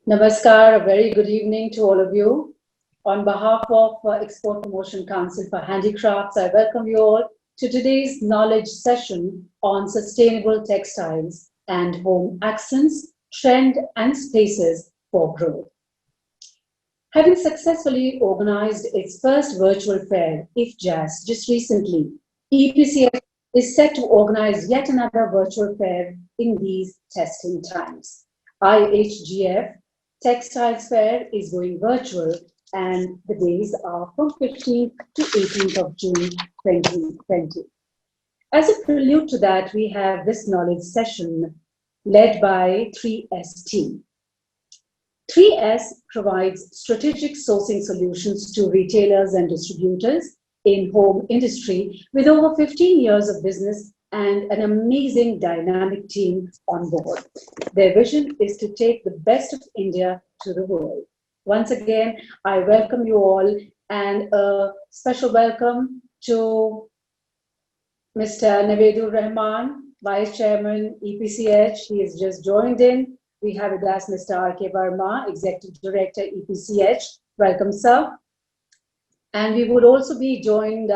Namaskar, a very good evening to all of you. On behalf of Export Promotion Council for Handicrafts, I welcome you all to today's knowledge session on sustainable textiles and home accents, trend and spaces for growth. Having successfully organized its first virtual fair, EPCH, just recently, EPCH is set to organize yet another virtual fair in these testing times. IHGF Textiles Fair is going virtual and the days are from 15th to 18th of June 2020. As a prelude to that, we have this knowledge session led by 3S team. 3S provides strategic sourcing solutions to retailers and distributors in home industry with over 15 years of business and an amazing dynamic team on board. Their vision is to take the best of India to the world. Once again, I welcome you all and a special welcome to Mr. Naveedur Rahman, Vice Chairman, EPCH. He has just joined in. We have with us Mr. R.K. Verma, Executive Director, EPCH. Welcome, sir. And we would also be joined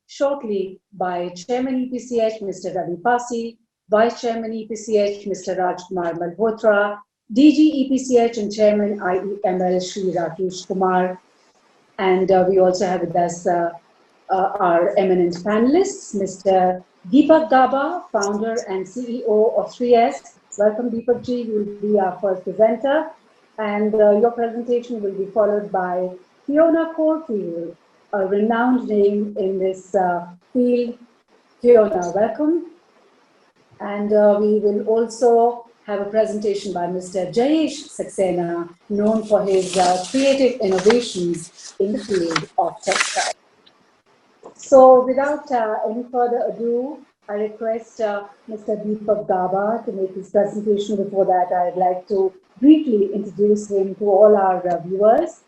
shortly by Chairman EPCH, Mr. Ravi Pasi, Vice Chairman EPCH, Mr. Rajkumar Malhotra, DG EPCH and Chairman IEML, Shri Rakesh Kumar. And we also have with us our eminent panelists, Mr. Deepak Gaba, founder and CEO of 3S. Welcome, Deepak ji. You will be our first presenter. And your presentation will be followed by Fiona Corfield, a renowned name in this field. Fiona, welcome. And we will also have a presentation by Mr. Jayesh Saxena, known for his creative innovations in the field of textile. So without any further ado, I request Mr. Deepak Gaba to make his presentation. Before that, I'd like to briefly introduce him to all our viewers.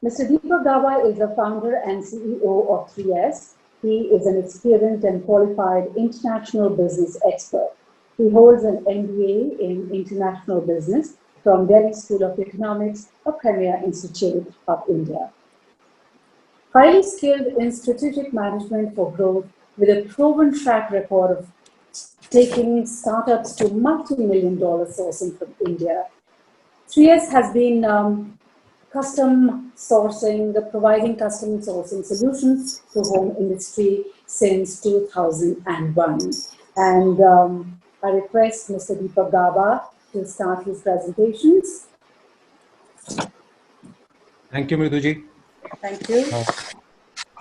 Mr. Deepak Gaba is the founder and CEO of 3S. He is an experienced and qualified international business expert. He holds an MBA in international business from Delhi School of Economics, a premier institute of India. Highly skilled in strategic management for growth with a proven track record of taking startups to multi-million-dollar sourcing from India. 3S has been providing custom sourcing solutions to home industry since 2001. And I request Mr. Deepak Gaba to start his presentations. Thank you, Mriduji. Thank you.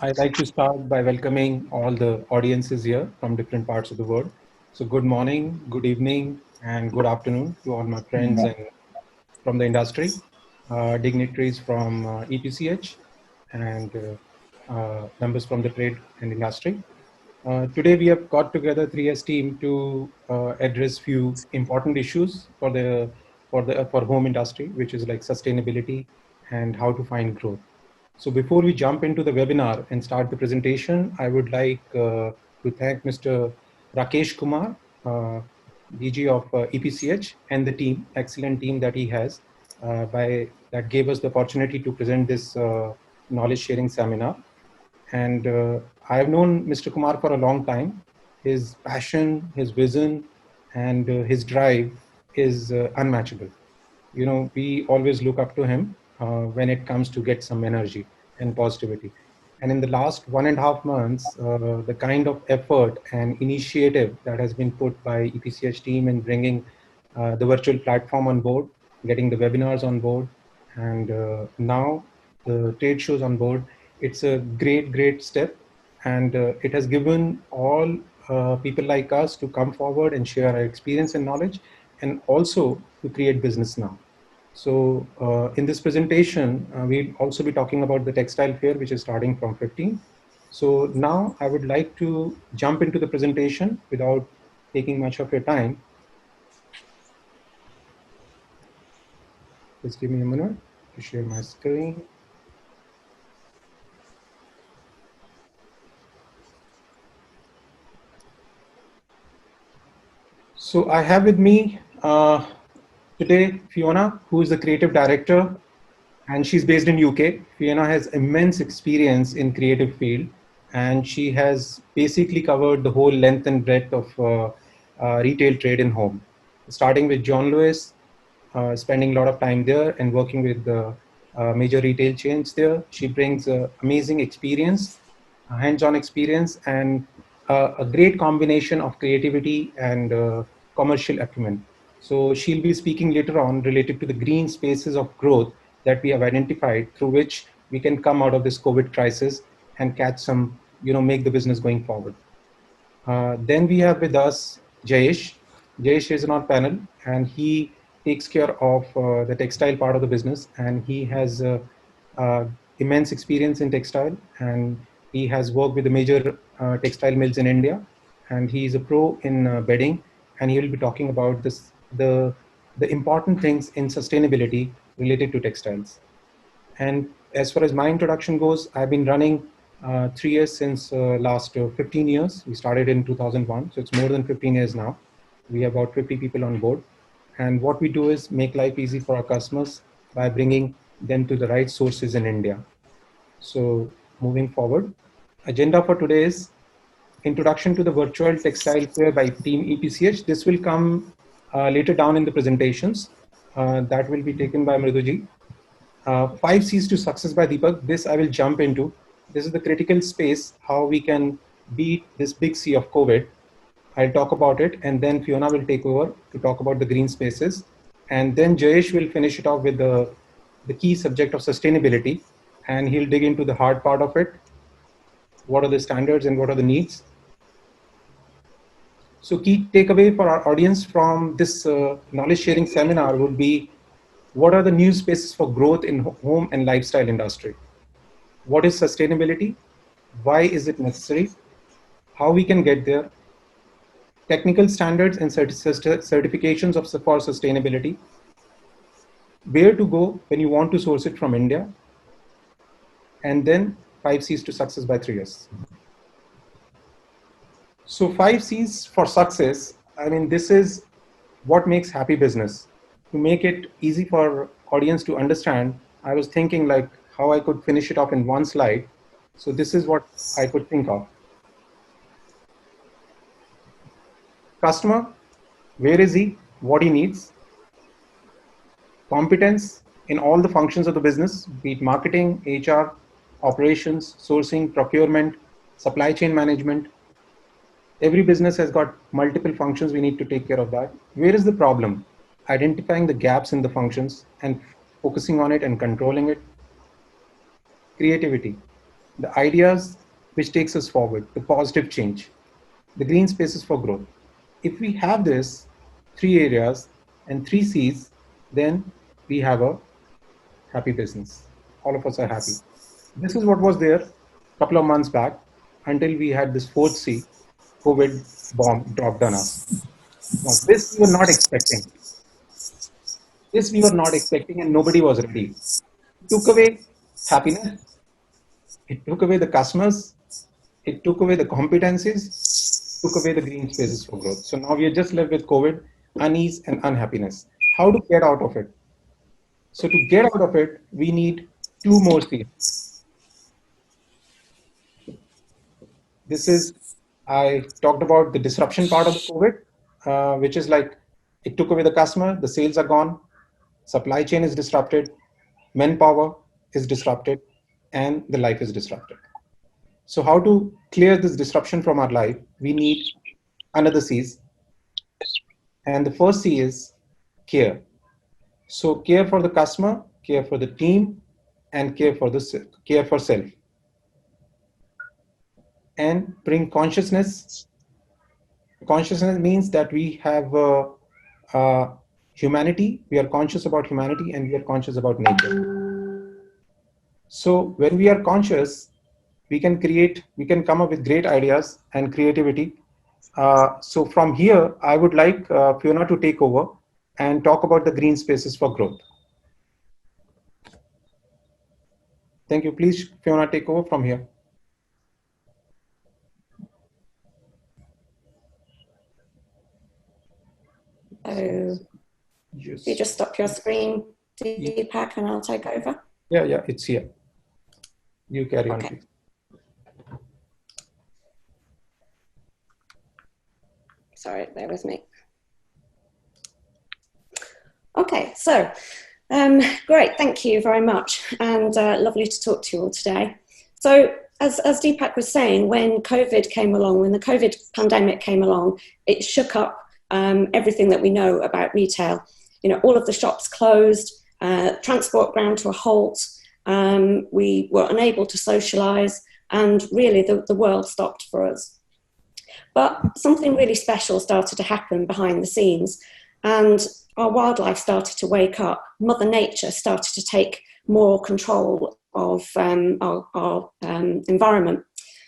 I'd like to start by welcoming all the audiences here from different parts of the world. So good morning, good evening, and good afternoon to all my friends and from the industry, dignitaries from EPCH, and members from the trade and industry. Today we have got together 3S team to address few important issues for home industry, which is like sustainability and how to find growth. So before we jump into the webinar and start the presentation, I would like to thank Mr. Rakesh Kumar, DG of EPCH, and the team, excellent team that he has, that gave us the opportunity to present this knowledge sharing seminar. And I have known Mr. Kumar for a long time. His passion, his vision, and his drive is unmatchable. You know, we always look up to him when it comes to get some energy and positivity. And in the last 1.5 months, the kind of effort and initiative that has been put by EPCH team in bringing the virtual platform on board, getting the webinars on board, and now the trade shows on board, it's a great step. And it has given all people like us to come forward and share our experience and knowledge, and also to create business now. So in this presentation, we'll also be talking about the textile fair, which is starting from 15. So now I would like to jump into the presentation without taking much of your time. Just give me a minute to share my screen. So I have with me Today, Fiona, who is the creative director, and she's based in UK. Fiona has immense experience in creative field, and she has basically covered the whole length and breadth of retail trade in home, starting with John Lewis, spending a lot of time there and working with the major retail chains there. She brings amazing experience, hands-on experience, and a great combination of creativity and commercial acumen. So she'll be speaking later on related to the green spaces of growth that we have identified through which we can come out of this COVID crisis and catch some, make the business going forward. Then we have with us Jayesh. Jayesh is on our panel, and he takes care of the textile part of the business, and he has uh, immense experience in textile, and he has worked with the major textile mills in India, and he is a pro in bedding, and he will be talking about the important things in sustainability related to textiles. And as far as my introduction goes, I've been running 3 years since last 15 years. We started in 2001, so it's more than 15 years now. We have about 50 people on board. And what we do is make life easy for our customers by bringing them to the right sources in India. So moving forward, agenda for today is introduction to the virtual textile fair by team EPCH. This will come later down in the presentations. That will be taken by Mriduji. 5 C's to success by Deepak. This I will jump into. This is the critical space, how we can beat this big C of COVID. I'll talk about it, and then Fiona will take over to talk about the green spaces. And then Jayesh will finish it off with the key subject of sustainability, and he'll dig into the hard part of it. What are the standards and what are the needs? So key takeaway for our audience from this knowledge sharing seminar would be, what are the new spaces for growth in home and lifestyle industry? What is sustainability? Why is it necessary? How we can get there? Technical standards and certifications for sustainability. Where to go when you want to source it from India? And then 5 C's to success by 3 years. So 5 C's for success, I mean, this is what makes happy business. To make it easy for audience to understand, I was thinking like how I could finish it off in one slide. So this is what I could think of. Customer, where is he? What he needs? Competence in all the functions of the business, be it marketing, HR, operations, sourcing, procurement, supply chain management. Every business has got multiple functions. We need to take care of that. Where is the problem? Identifying the gaps in the functions and focusing on it and controlling it. Creativity, the ideas which takes us forward, the positive change, the green spaces for growth. If we have this 3 areas and 3 C's, then we have a happy business. All of us are happy. This is what was there a couple of months back until we had this fourth C, COVID bomb dropped on us. Now, this we were not expecting. This we were not expecting, and nobody was ready. It took away happiness. It took away the customers. It took away the competencies. Took away the green spaces for growth. So now we are just left with COVID, unease, and unhappiness. How to get out of it? So to get out of it, we need two more C's. This is, I talked about the disruption part of the COVID, which is like it took away the customer, the sales are gone, supply chain is disrupted, manpower is disrupted, and the life is disrupted. So how to clear this disruption from our life? We need another C's. And the first C is care. So care for the customer, care for the team, and care for self. And bring consciousness. Consciousness means that we have humanity. We are conscious about humanity, and we are conscious about nature. So when we are conscious, we can come up with great ideas and creativity. So from here, I would like Fiona to take over and talk about the green spaces for growth. Thank you. Please, Fiona, take over from here. Just, you just stop your screen, Deepak, and I'll take over. Yeah, it's here. You carry on, please. Sorry, bear with me. Okay, so great, thank you very much, and lovely to talk to you all today. So as Deepak was saying, when COVID came along, when the COVID pandemic came along, it shook up everything that we know about retail. You know, all of the shops closed, transport ground to a halt, we were unable to socialise, and really the world stopped for us. But something really special started to happen behind the scenes, and our wildlife started to wake up. Mother Nature started to take more control of our environment,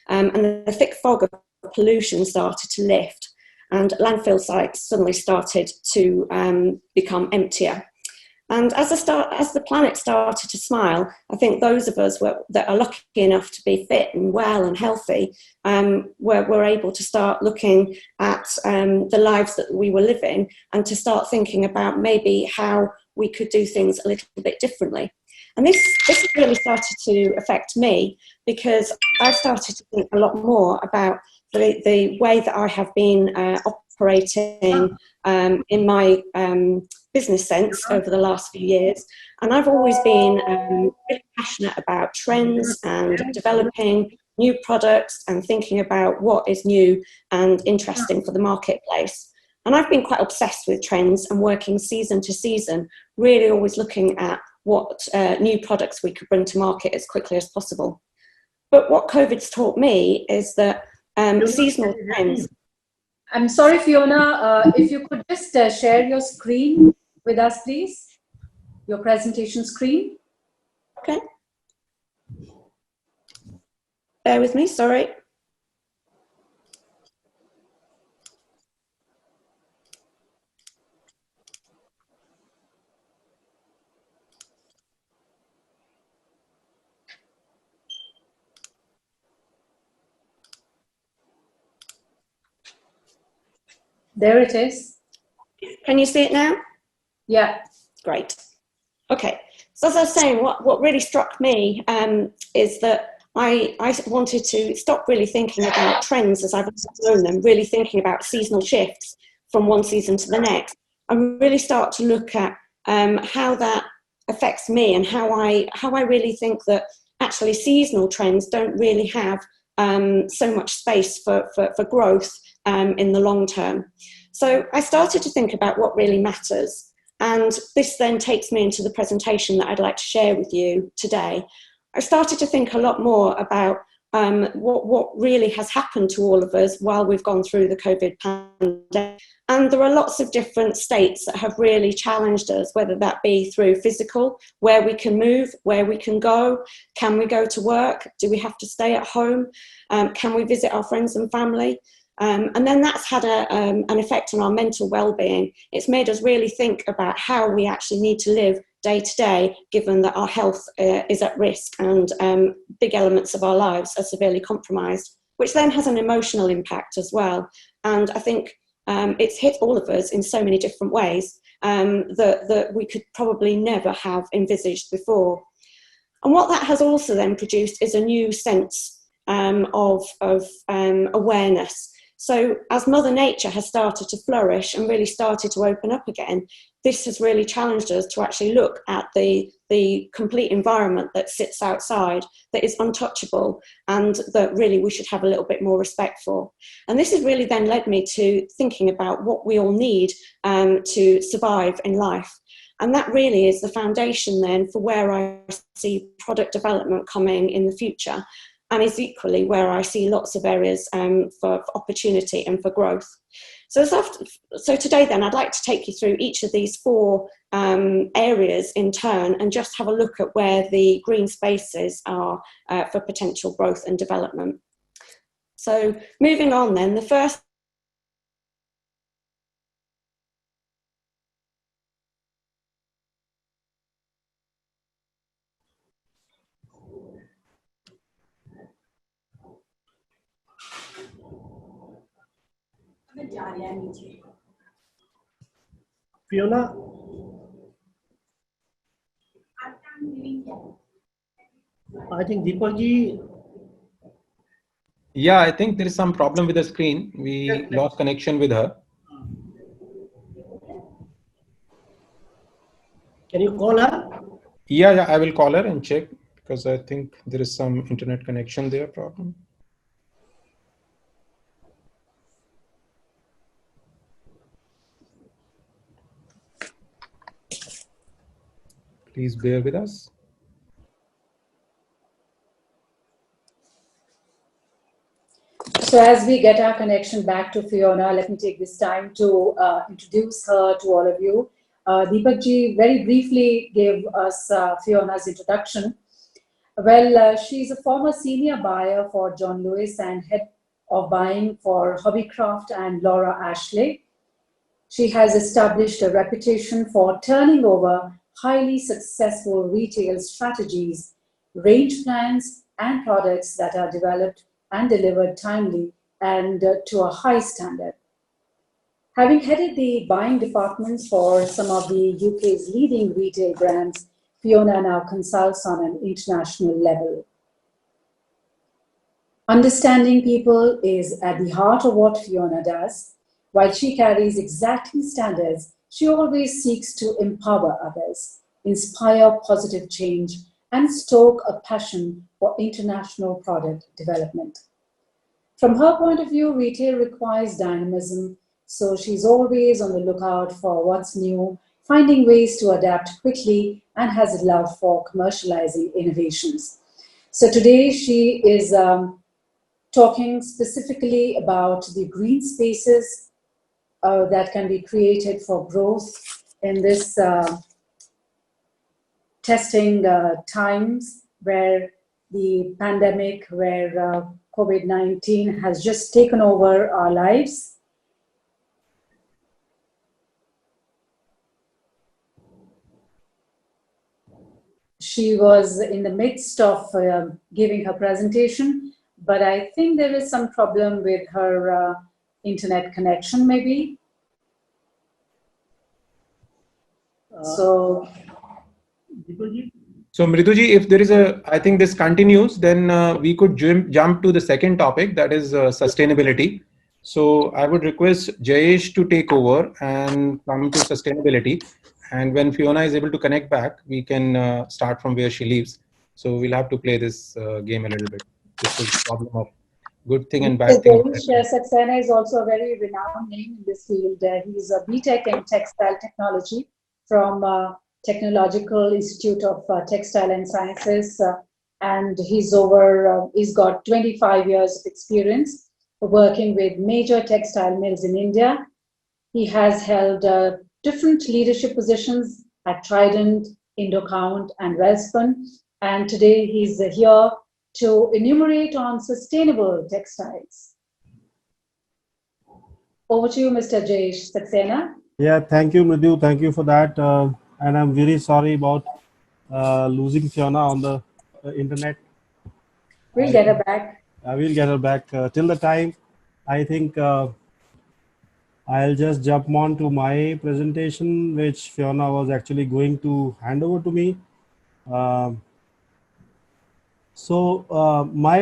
and the thick fog of pollution started to lift, and landfill sites suddenly started to become emptier. And as the planet started to smile, I think those of us that are lucky enough to be fit and well and healthy were able to start looking at the lives that we were living, and to start thinking about maybe how we could do things a little bit differently. And this really started to affect me, because I started to think a lot more about the way that I have been operating in my business sense over the last few years. And I've always been really passionate about trends and developing new products and thinking about what is new and interesting for the marketplace. And I've been quite obsessed with trends and working season to season, really always looking at what new products we could bring to market as quickly as possible. But what COVID's taught me is that seasonal trends. I'm sorry, Fiona, if you could just share your screen with us, please. Your presentation screen. Okay. Bear with me, sorry. There it is. Can you see it now? Yeah. Great. Okay. So as I was saying, what really struck me is that I wanted to stop really thinking about trends as I've known them, really thinking about seasonal shifts from one season to the next, and really start to look at how that affects me, and how I really think that actually seasonal trends don't really have so much space for growth in the long term. So I started to think about what really matters. And this then takes me into the presentation that I'd like to share with you today. I started to think a lot more about what really has happened to all of us while we've gone through the COVID pandemic. And there are lots of different states that have really challenged us, whether that be through physical, where we can move, where we can go, can we go to work, do we have to stay at home, can we visit our friends and family? And then that's had an effect on our mental well-being. It's made us really think about how we actually need to live day to day, given that our health is at risk and big elements of our lives are severely compromised, which then has an emotional impact as well. And I think it's hit all of us in so many different ways that we could probably never have envisaged before. And what that has also then produced is a new sense of awareness. So as Mother Nature has started to flourish and really started to open up again, this has really challenged us to actually look at the complete environment that sits outside, that is untouchable, and that really we should have a little bit more respect for. And this has really then led me to thinking about what we all need to survive in life. And that really is the foundation then for where I see product development coming in the future, and is equally where I see lots of areas for opportunity and for growth. So today then I'd like to take you through each of these four areas in turn, and just have a look at where the green spaces are for potential growth and development. So moving on then, the first Fiona, I think Deepak ji. Yeah, I think there is some problem with the screen. We lost connection with her. Can you call her? Yeah, I will call her and check because I think there is some internet connection there problem. Please bear with us. So as we get our connection back to Fiona, let me take this time to introduce her to all of you. Deepak ji very briefly gave us Fiona's introduction. Well, she's a former senior buyer for John Lewis and head of buying for Hobbycraft and Laura Ashley. She has established a reputation for turning over highly successful retail strategies, range plans, and products that are developed and delivered timely and to a high standard. Having headed the buying departments for some of the UK's leading retail brands, Fiona now consults on an international level. Understanding people is at the heart of what Fiona does. While she carries exacting standards, she always seeks to empower others, inspire positive change, and stoke a passion for international product development. From her point of view, retail requires dynamism, so she's always on the lookout for what's new, finding ways to adapt quickly, and has a love for commercializing innovations. So today she is talking specifically about the green spaces that can be created for growth in this testing times where the pandemic, where COVID-19 has just taken over our lives. She was in the midst of giving her presentation, but I think there is some problem with her internet connection, maybe. So Mriduji, if there is I think this continues, then we could jump to the second topic, that is sustainability. So I would request Jayesh to take over and come to sustainability. And when Fiona is able to connect back, we can start from where she leaves. So we'll have to play this game a little bit. This is the problem of good thing and bad thing. Saxena is also a very renowned name in this field. He's a BTech in textile technology from Technological Institute of Textile and Sciences, and he's got 25 years of experience working with major textile mills in India. He has held different leadership positions at Trident, Indocount, and Wellspun, and today he's here to enumerate on sustainable textiles. Over to you, Mr. Jayesh Saxena. Yeah, thank you, Mridu. Thank you for that. And I'm very sorry about losing Fiona on the internet. We'll get her back. I will get her back. Till the time, I think I'll just jump on to my presentation, which Fiona was actually going to hand over to me. My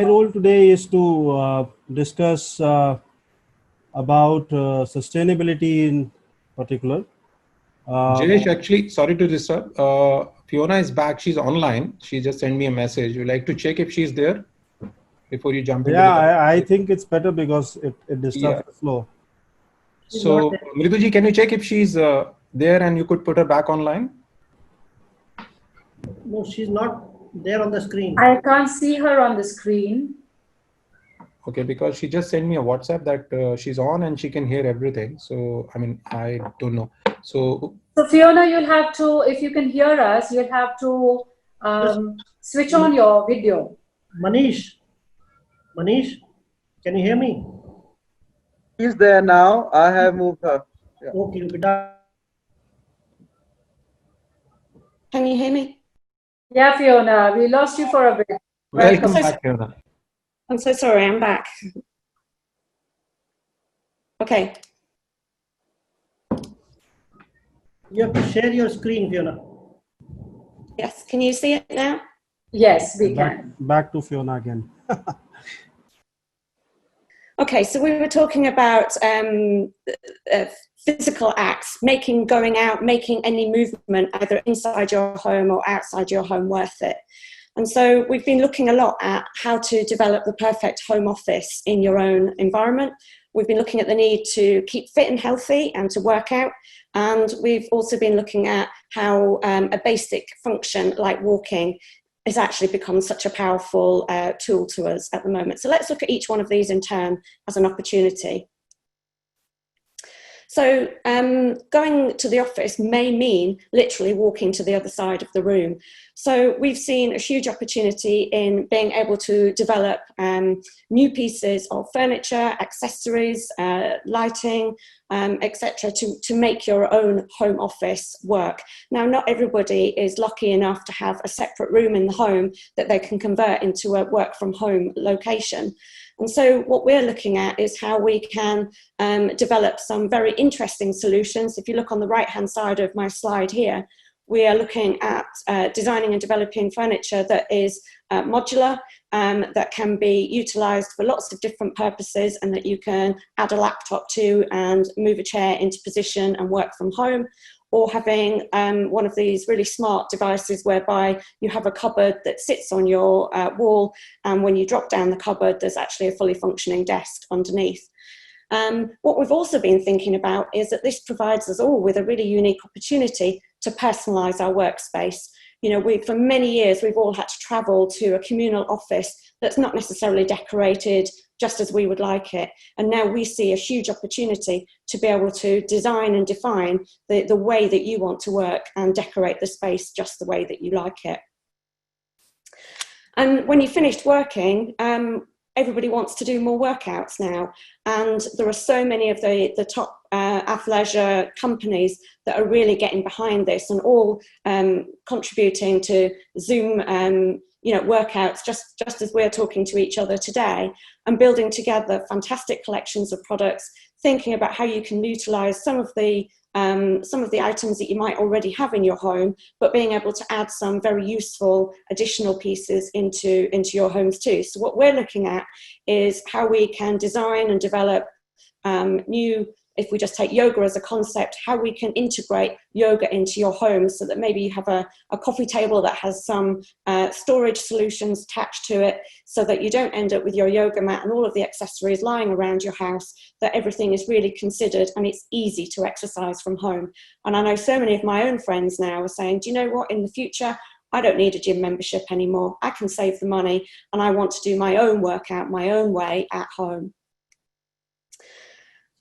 role today is to discuss about sustainability in particular. Jayesh, actually, sorry to disturb. Fiona is back. She's online. She just sent me a message. You'd like to check if she's there before you jump into I think it's better because it disturbs the flow. So, Mriduji, can you check if she's there and you could put her back online? No, she's not there on the screen. I can't see her on the screen. Okay, because she just sent me a WhatsApp that she's on and she can hear everything. So, I mean, I don't know. So Fiona, you'll have to, if you can hear us, you'll have to switch on your video. Manish, can you hear me? She's there now. I have moved her. Yeah. Okay, beta. Can you hear me? Yeah, Fiona, we lost you for a bit. Welcome back, Fiona. I'm so sorry, I'm back. Okay. You have to share your screen, Fiona. Yes, can you see it now? Yes, we can. Back to Fiona again. Okay, so we were talking about physical acts, going out, making any movement either inside your home or outside your home worth it. And so we've been looking a lot at how to develop the perfect home office in your own environment. We've been looking at the need to keep fit and healthy and to work out. And we've also been looking at how a basic function like walking has actually become such a powerful tool to us at the moment. So let's look at each one of these in turn as an opportunity. So going to the office may mean literally walking to the other side of the room. So we've seen a huge opportunity in being able to develop new pieces of furniture, accessories, lighting, etc., to make your own home office work. Now, not everybody is lucky enough to have a separate room in the home that they can convert into a work from home location. And so what we're looking at is how we can develop some very interesting solutions. If you look on the right-hand side of my slide here, we are looking at designing and developing furniture that is modular, that can be utilised for lots of different purposes, and that you can add a laptop to and move a chair into position and work from home. Or having one of these really smart devices whereby you have a cupboard that sits on your wall, and when you drop down the cupboard, there's actually a fully functioning desk underneath. What we've also been thinking about is that this provides us all with a really unique opportunity to personalise our workspace. You know, for many years, we've all had to travel to a communal office that's not necessarily decorated just as we would like it. And now we see a huge opportunity to be able to design and define the way that you want to work and decorate the space just the way that you like it. And when you've finished working, everybody wants to do more workouts now. And there are so many of the top athleisure companies that are really getting behind this and all contributing to Zoom workouts, just as we're talking to each other today, and building together fantastic collections of products, thinking about how you can utilize some of the items that you might already have in your home, but being able to add some very useful additional pieces into your homes too. So what we're looking at is how we can design and develop new, if we just take yoga as a concept, how we can integrate yoga into your home so that maybe you have a coffee table that has some storage solutions attached to it, so that you don't end up with your yoga mat and all of the accessories lying around your house, that everything is really considered and it's easy to exercise from home. And I know so many of my own friends now are saying, do you know what, in the future, I don't need a gym membership anymore. I can save the money and I want to do my own workout my own way at home.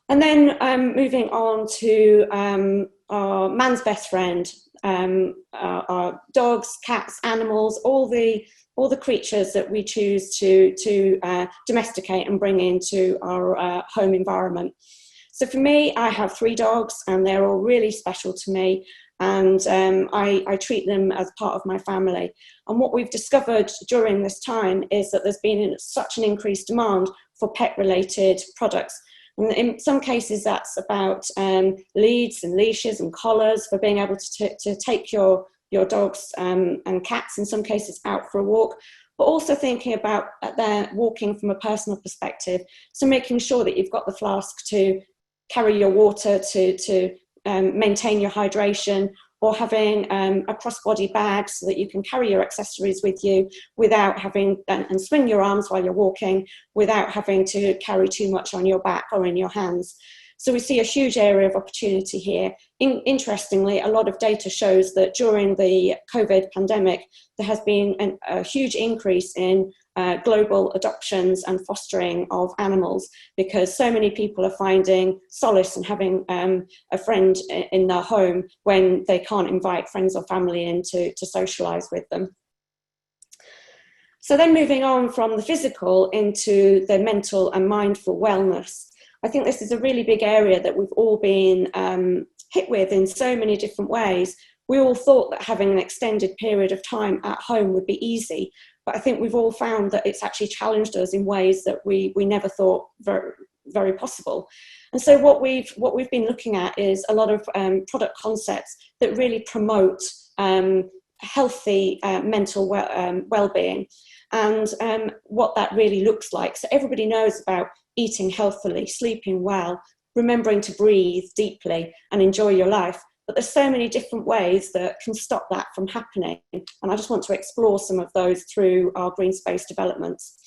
And then moving on to our man's best friend, our dogs, cats, animals, all the creatures that we choose to domesticate and bring into our home environment. So for me, I have 3 dogs and they're all really special to me, and I treat them as part of my family. And what we've discovered during this time is that there's been such an increased demand for pet-related products. And in some cases, that's about leads and leashes and collars for being able to take your dogs and cats, in some cases, out for a walk, but also thinking about their walking from a personal perspective. So making sure that you've got the flask to carry your water, to maintain your hydration, or having a crossbody bag so that you can carry your accessories with you without having, and swing your arms while you're walking, without having to carry too much on your back or in your hands. So we see a huge area of opportunity here. Interestingly, a lot of data shows that during the COVID pandemic, there has been a huge increase in global adoptions and fostering of animals, because so many people are finding solace in having a friend in their home when they can't invite friends or family in to socialise with them. So then moving on from the physical into the mental and mindful wellness. I think this is a really big area that we've all been hit with in so many different ways. We all thought that having an extended period of time at home would be easy, but I think we've all found that it's actually challenged us in ways that we never thought very possible. And so what we've been looking at is a lot of product concepts that really promote healthy mental well-being, and what that really looks like. So everybody knows about eating healthily, sleeping well, remembering to breathe deeply and enjoy your life. But there's so many different ways that can stop that from happening. And I just want to explore some of those through our green space developments.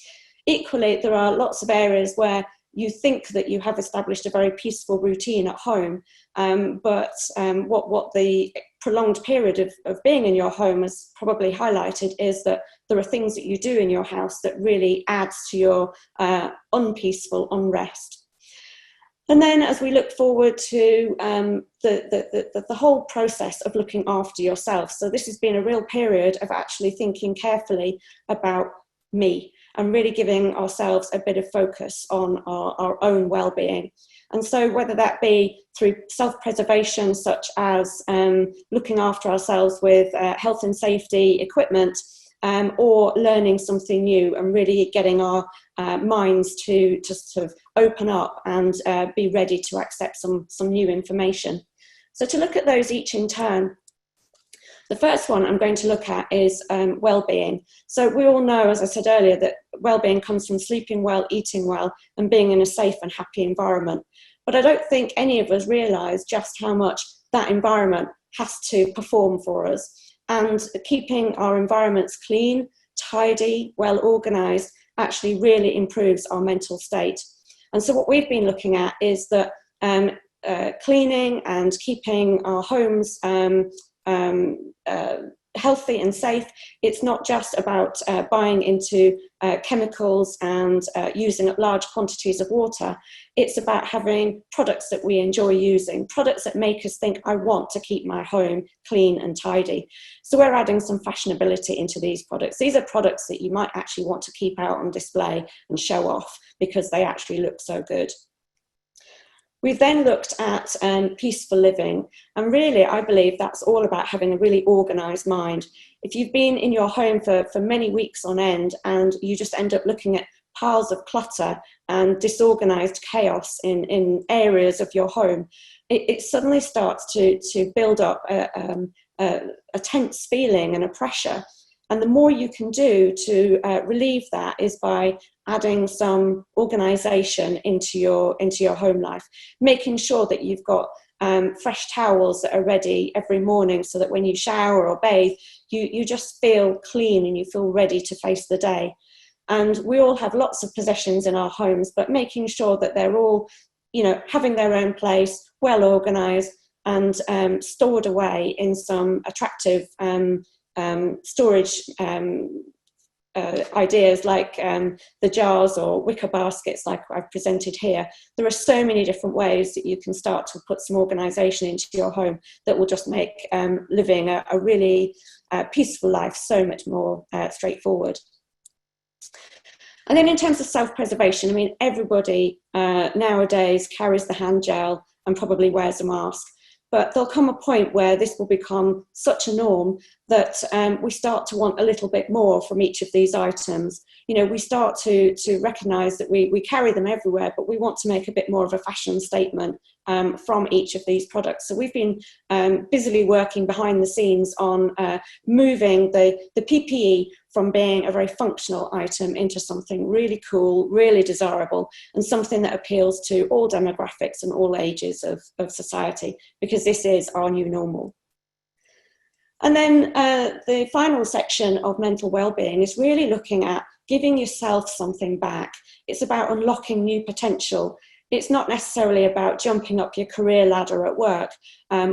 Equally, there are lots of areas where you think that you have established a very peaceful routine at home, but what the prolonged period of being in your home has probably highlighted is that there are things that you do in your house that really adds to your unpeaceful unrest. And then as we look forward to the whole process of looking after yourself, so this has been a real period of actually thinking carefully about me and really giving ourselves a bit of focus on our own well-being. And so whether that be through self-preservation, such as looking after ourselves with health and safety equipment, or learning something new and really getting our minds to sort of open up and be ready to accept some new information. So to look at those each in turn, the first one I'm going to look at is well-being. So we all know, as I said earlier, that well-being comes from sleeping well, eating well, and being in a safe and happy environment. But I don't think any of us realise just how much that environment has to perform for us. And keeping our environments clean, tidy, well organised actually really improves our mental state. And so what we've been looking at is that cleaning and keeping our homes healthy and safe, it's not just about buying into chemicals and using up large quantities of water. It's about having products that we enjoy using, products that make us think, I want to keep my home clean and tidy. So we're adding some fashionability into these products. These are products that you might actually want to keep out on display and show off because they actually look so good. We've then looked at peaceful living, and really I believe that's all about having a really organised mind. If you've been in your home for many weeks on end and you just end up looking at piles of clutter and disorganised chaos in areas of your home, it suddenly starts to build up a tense feeling and a pressure. And the more you can do to relieve that is by adding some organisation into your home life, making sure that you've got fresh towels that are ready every morning so that when you shower or bathe, you just feel clean and you feel ready to face the day. And we all have lots of possessions in our homes, but making sure that they're all, having their own place, well organised and stored away in some attractive storage ideas like the jars or wicker baskets like I've presented here. There are so many different ways that you can start to put some organisation into your home that will just make living a really peaceful life so much more straightforward. And then in terms of self-preservation, I mean, everybody nowadays carries the hand gel and probably wears a mask. But there'll come a point where this will become such a norm that we start to want a little bit more from each of these items. We start to recognise that we carry them everywhere, but we want to make a bit more of a fashion statement from each of these products. So we've been busily working behind the scenes on moving the PPE from being a very functional item into something really cool, really desirable, and something that appeals to all demographics and all ages of society, because this is our new normal. And then the final section of mental well-being is really looking at giving yourself something back. It's about unlocking new potential. It's not necessarily about jumping up your career ladder at work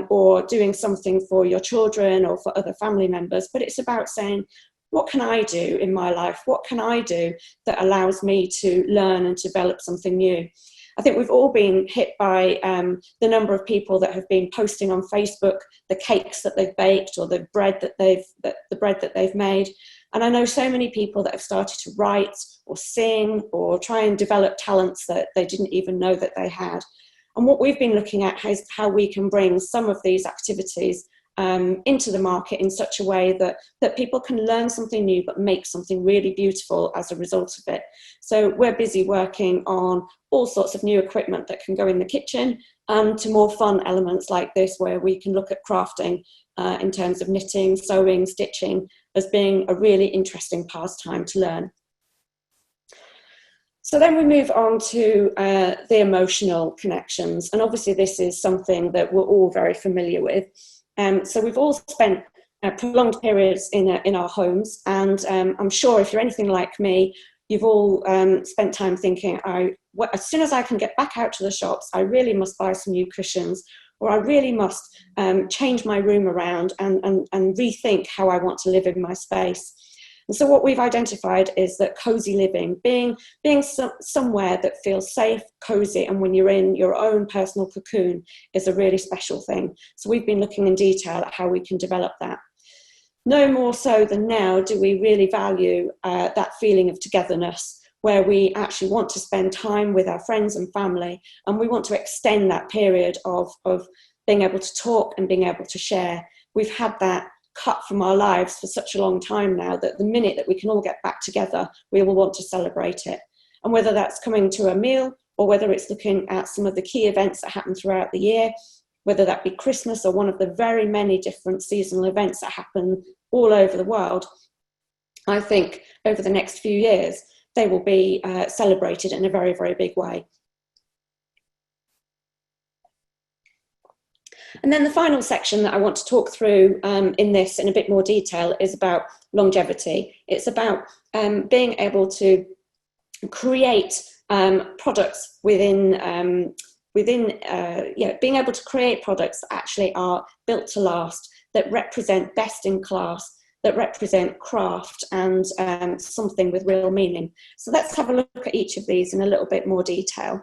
or doing something for your children or for other family members, but it's about saying, what can I do in my life? What can I do that allows me to learn and develop something new? I think we've all been hit by the number of people that have been posting on Facebook the cakes that they've baked or the bread that they've made. And I know so many people that have started to write or sing or try and develop talents that they didn't even know that they had. And what we've been looking at is how we can bring some of these activities into the market in such a way that people can learn something new but make something really beautiful as a result of it. So we're busy working on all sorts of new equipment that can go in the kitchen, and to more fun elements like this, where we can look at crafting in terms of knitting, sewing, stitching, as being a really interesting pastime to learn. So then we move on to the emotional connections. And obviously this is something that we're all very familiar with. So we've all spent prolonged periods in our homes. And I'm sure if you're anything like me, you've all spent time thinking, as soon as I can get back out to the shops, I really must buy some new cushions, or I really must change my room around and rethink how I want to live in my space. And so what we've identified is that cozy living, being somewhere that feels safe, cozy, and when you're in your own personal cocoon, is a really special thing. So we've been looking in detail at how we can develop that. No more so than now do we really value that feeling of togetherness, where we actually want to spend time with our friends and family, and we want to extend that period of being able to talk and being able to share. We've had that cut from our lives for such a long time now that the minute that we can all get back together, we will want to celebrate it. And whether that's coming to a meal, or whether it's looking at some of the key events that happen throughout the year, whether that be Christmas or one of the very many different seasonal events that happen all over the world, I think over the next few years, they will be celebrated in a very, very big way. And then the final section that I want to talk through in this in a bit more detail is about longevity. It's about being able to create products being able to create products that actually are built to last, that represent best in class, that represent craft and something with real meaning. So let's have a look at each of these in a little bit more detail.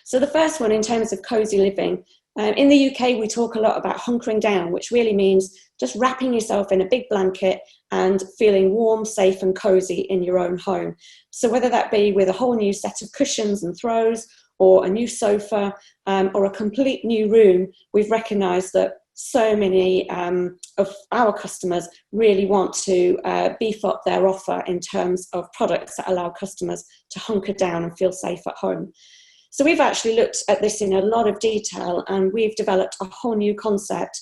So the first one, in terms of cozy living, in the UK, we talk a lot about hunkering down, which really means just wrapping yourself in a big blanket and feeling warm, safe and cozy in your own home. So whether that be with a whole new set of cushions and throws, or a new sofa, or a complete new room, we've recognised that so many of our customers really want to beef up their offer in terms of products that allow customers to hunker down and feel safe at home. So we've actually looked at this in a lot of detail, and we've developed a whole new concept,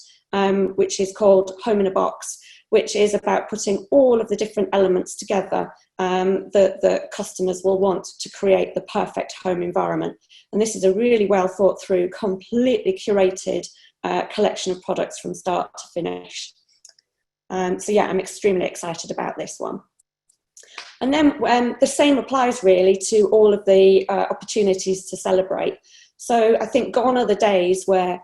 which is called Home in a Box, which is about putting all of the different elements together that customers will want to create the perfect home environment. And this is a really well thought through, completely curated collection of products from start to finish. So yeah, I'm extremely excited about this one. And then the same applies really to all of the opportunities to celebrate. So I think gone are the days where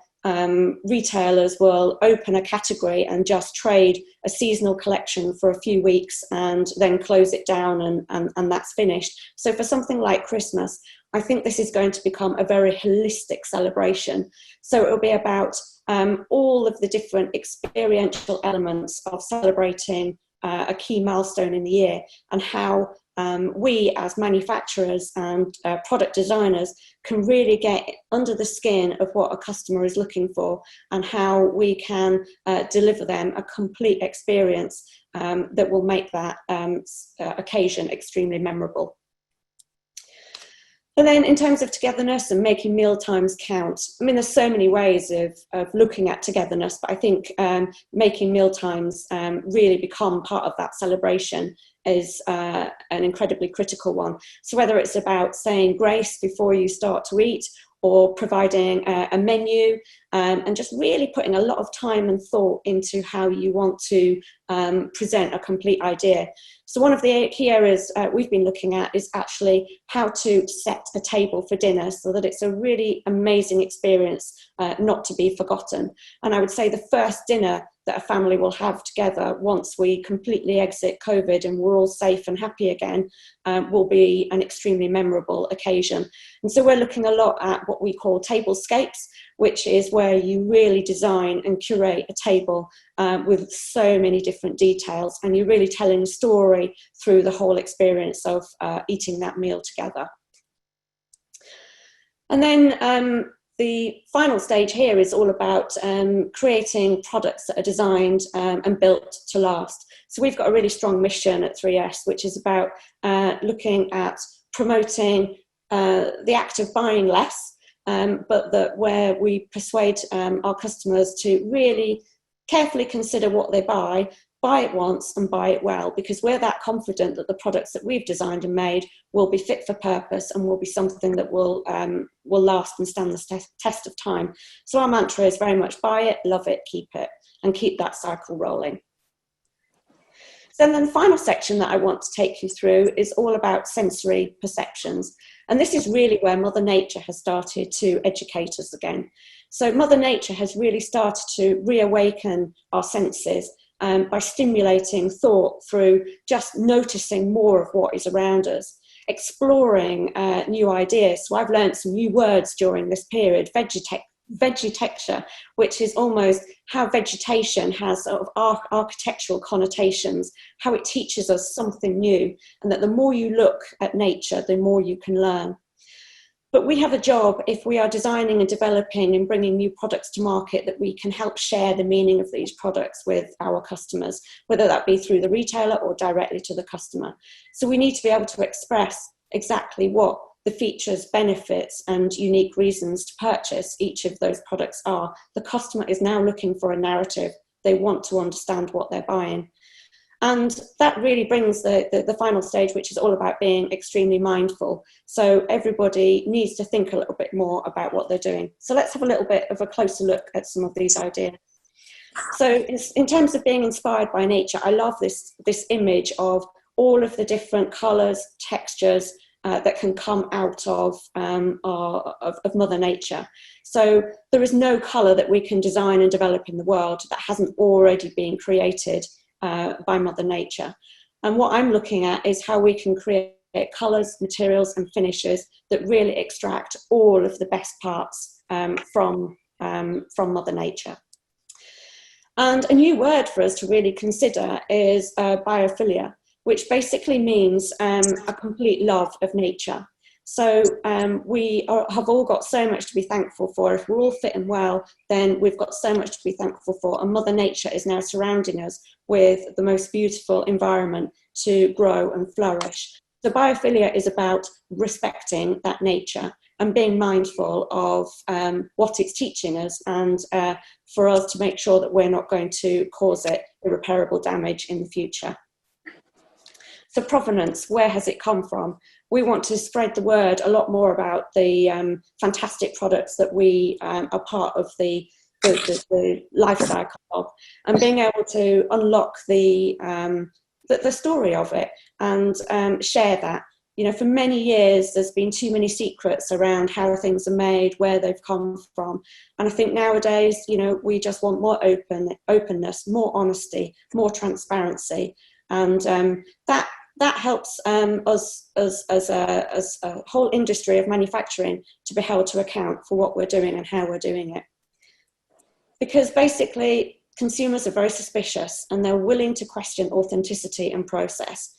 retailers will open a category and just trade a seasonal collection for a few weeks and then close it down and that's finished. So for something like Christmas, I think this is going to become a very holistic celebration. So it will be about all of the different experiential elements of celebrating a key milestone in the year, and how we as manufacturers and product designers can really get under the skin of what a customer is looking for, and how we can deliver them a complete experience that will make that occasion extremely memorable. And then in terms of togetherness and making meal times count, I mean, there's so many ways of looking at togetherness, but I think making meal times really become part of that celebration is an incredibly critical one. So whether it's about saying grace before you start to eat, or providing a menu, and just really putting a lot of time and thought into how you want to present a complete idea. So one of the key areas we've been looking at is actually how to set a table for dinner so that it's a really amazing experience, not to be forgotten. And I would say the first dinner that a family will have together once we completely exit COVID and we're all safe and happy again will be an extremely memorable occasion. And so we're looking a lot at what we call tablescapes, which is where you really design and curate a table with so many different details, and you're really telling a story through the whole experience of eating that meal together. And then the final stage here is all about creating products that are designed and built to last. So we've got a really strong mission at 3S, which is about looking at promoting the act of buying less, but that where we persuade our customers to really carefully consider what they buy it once and buy it well, because we're that confident that the products that we've designed and made will be fit for purpose and will be something that will last and stand the test of time. So our mantra is very much buy it, love it, keep it, and keep that cycle rolling. So then the final section that I want to take you through is all about sensory perceptions. And this is really where Mother Nature has started to educate us again. So Mother Nature has really started to reawaken our senses by stimulating thought through just noticing more of what is around us, exploring new ideas. So I've learned some new words during this period, veggetecture, which is almost how vegetation has sort of architectural connotations, how it teaches us something new, and that the more you look at nature, the more you can learn. But we have a job, if we are designing and developing and bringing new products to market, that we can help share the meaning of these products with our customers, whether that be through the retailer or directly to the customer. So we need to be able to express exactly what the features, benefits, and unique reasons to purchase each of those products are. The customer is now looking for a narrative. They want to understand what they're buying. And that really brings the final stage, which is all about being extremely mindful. So everybody needs to think a little bit more about what they're doing. So let's have a little bit of a closer look at some of these ideas. So in terms of being inspired by nature, I love this image of all of the different colours, textures that can come out of Mother Nature. So there is no colour that we can design and develop in the world that hasn't already been created by Mother Nature. And what I'm looking at is how we can create colours, materials and finishes that really extract all of the best parts from Mother Nature. And a new word for us to really consider is biophilia, which basically means a complete love of nature. So we have all got so much to be thankful for. If we're all fit and well, then we've got so much to be thankful for. And Mother Nature is now surrounding us with the most beautiful environment to grow and flourish. So biophilia is about respecting that nature and being mindful of what it's teaching us, and for us to make sure that we're not going to cause it irreparable damage in the future. So provenance, where has it come from? We want to spread the word a lot more about the fantastic products that we are part of the life cycle of, and being able to unlock the story of it and share that. You know, for many years, there's been too many secrets around how things are made, where they've come from. And I think nowadays, you know, we just want more openness, more honesty, more transparency. And that helps us as a whole industry of manufacturing to be held to account for what we're doing and how we're doing it. Because basically, consumers are very suspicious and they're willing to question authenticity and process.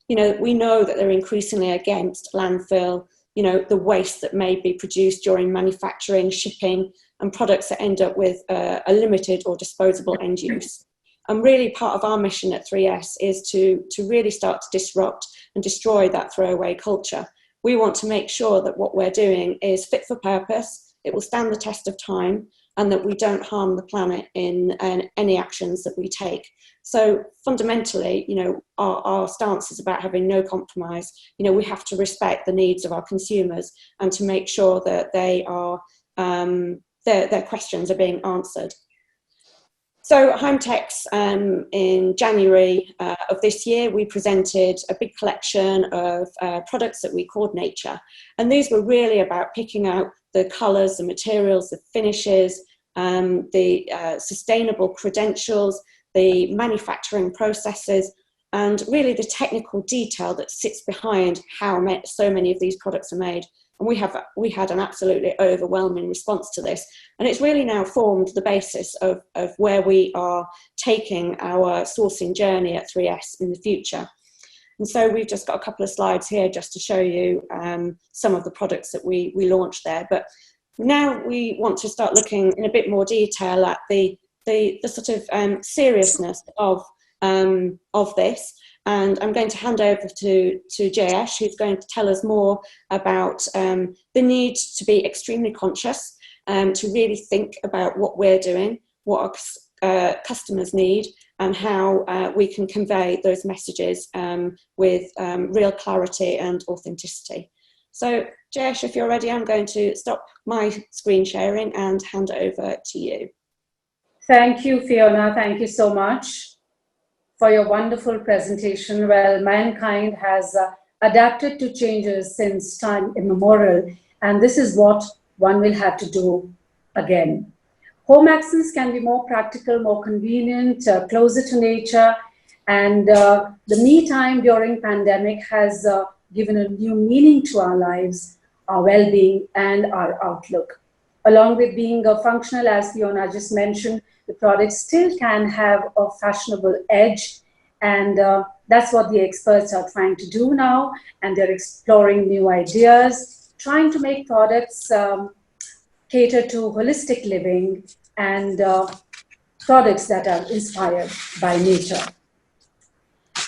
You know, we know that they're increasingly against landfill, you know, the waste that may be produced during manufacturing, shipping, and products that end up with a limited or disposable end use. And really part of our mission at 3S is to really start to disrupt and destroy that throwaway culture. We want to make sure that what we're doing is fit for purpose, it will stand the test of time, and that we don't harm the planet in any actions that we take. So fundamentally, you know, our stance is about having no compromise. You know, we have to respect the needs of our consumers and to make sure that they are, their questions are being answered. So at Hometex in January of this year, we presented a big collection of products that we called Nature. And these were really about picking out the colours, the materials, the finishes, the sustainable credentials, the manufacturing processes, and really the technical detail that sits behind how so many of these products are made. And we had an absolutely overwhelming response to this. And it's really now formed the basis of where we are taking our sourcing journey at 3S in the future. And so we've just got a couple of slides here just to show you some of the products that we launched there. But now we want to start looking in a bit more detail at the sort of seriousness of this, And I'm going to hand over to Jayesh, who's going to tell us more about the need to be extremely conscious, to really think about what we're doing, what our customers need, and how we can convey those messages with real clarity and authenticity. So, Jayesh, if you're ready, I'm going to stop my screen sharing and hand it over to you. Thank you, Fiona. Thank you so much for your wonderful presentation. Well, mankind has adapted to changes since time immemorial, and this is what one will have to do again. Home access can be more practical, more convenient, closer to nature, and the me time during pandemic has given a new meaning to our lives, our well-being, and our outlook. Along with being functional, as Fiona just mentioned, the products still can have a fashionable edge, and that's what the experts are trying to do now, and they're exploring new ideas, trying to make products cater to holistic living and products that are inspired by nature.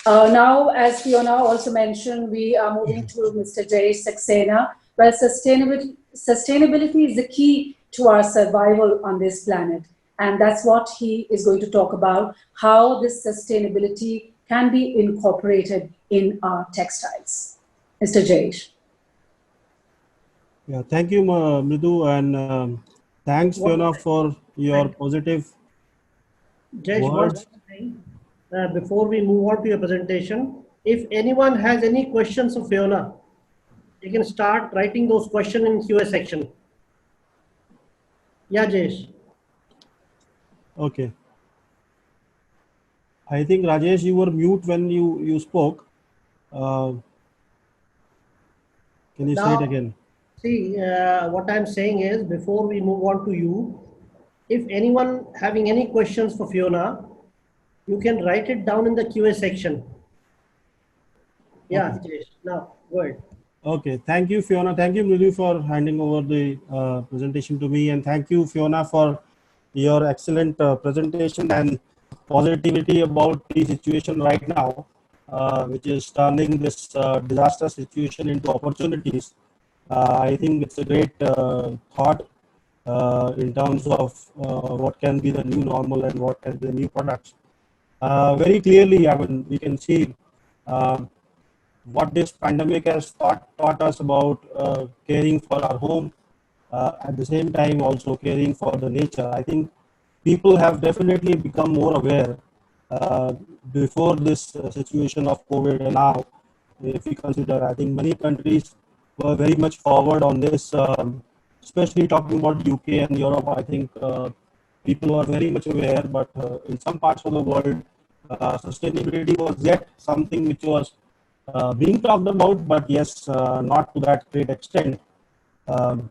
Now, as Fiona also mentioned, we are moving to Mr. Jayesh Saxena. Well, sustainability is the key to our survival on this planet. And that's what he is going to talk about, how this sustainability can be incorporated in our textiles. Mr. Jayesh. Yeah, thank you, Mridu, and thanks, Fiona, for your positive Jesh, one words. thing, before we move on to your presentation, if anyone has any questions of Fiona, you can start writing those questions in QA section. Yeah, Jesh. Okay. I think, Rajesh, you were mute when you spoke. Can you say it again? See, what I'm saying is, before we move on to you, if anyone having any questions for Fiona, you can write it down in the QA section. Yeah, Okay. Jesh. Now, go ahead. Okay, thank you, Fiona. Thank you, Mridu, for handing over the presentation to me, and thank you, Fiona, for your excellent presentation and positivity about the situation right now, which is turning this disaster situation into opportunities. I think it's a great thought in terms of what can be the new normal and what can be the new products. Very clearly, I mean, we can see what this pandemic has taught us about caring for our home, at the same time also caring for the nature. I think people have definitely become more aware before this situation of COVID, and now, if we consider, I think many countries were very much forward on this, especially talking about UK and Europe. I think people are very much aware, but in some parts of the world, sustainability was yet something which was being talked about, but yes, not to that great extent. Um,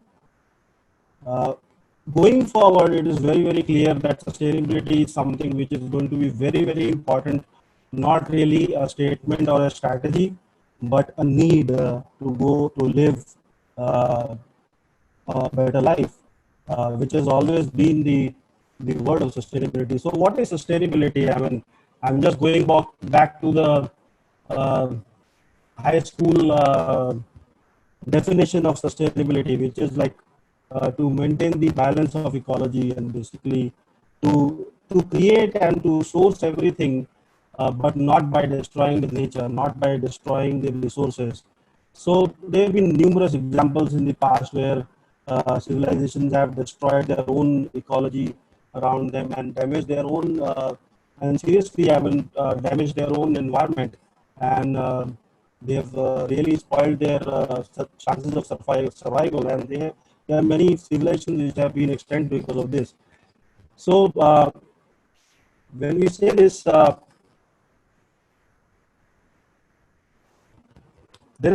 Going forward, it is very, very clear that sustainability is something which is going to be very, very important, not really a statement or a strategy, but a need to go to live a better life, which has always been the word of sustainability. So, what is sustainability? I mean, I'm just going back to the uh, high school definition of sustainability, which is like to maintain the balance of ecology and basically to create and to source everything, but not by destroying the nature, not by destroying the resources. So there have been numerous examples in the past where civilizations have destroyed their own ecology around them and damaged their own, and seriously, I mean, damaged their own environment, and they've really spoiled their chances of survival, and there are many civilizations which have been extinct because of this. So when we say this, there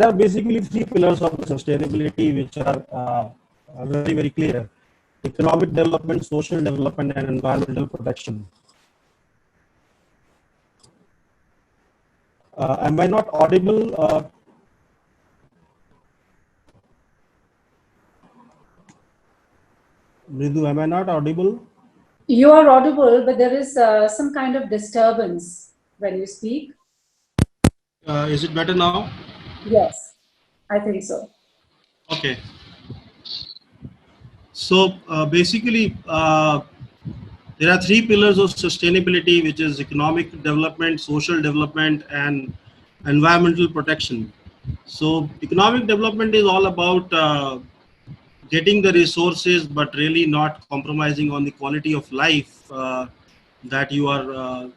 are basically three pillars of sustainability which are very, very clear: economic development, social development, and environmental protection. Am I not audible? Mridu, am I not audible? You are audible, but there is some kind of disturbance when you speak. Is it better now? Yes, I think so. Okay. So basically, there are three pillars of sustainability, which is economic development, social development, and environmental protection. So economic development is all about getting the resources, but really not compromising on the quality of life that you are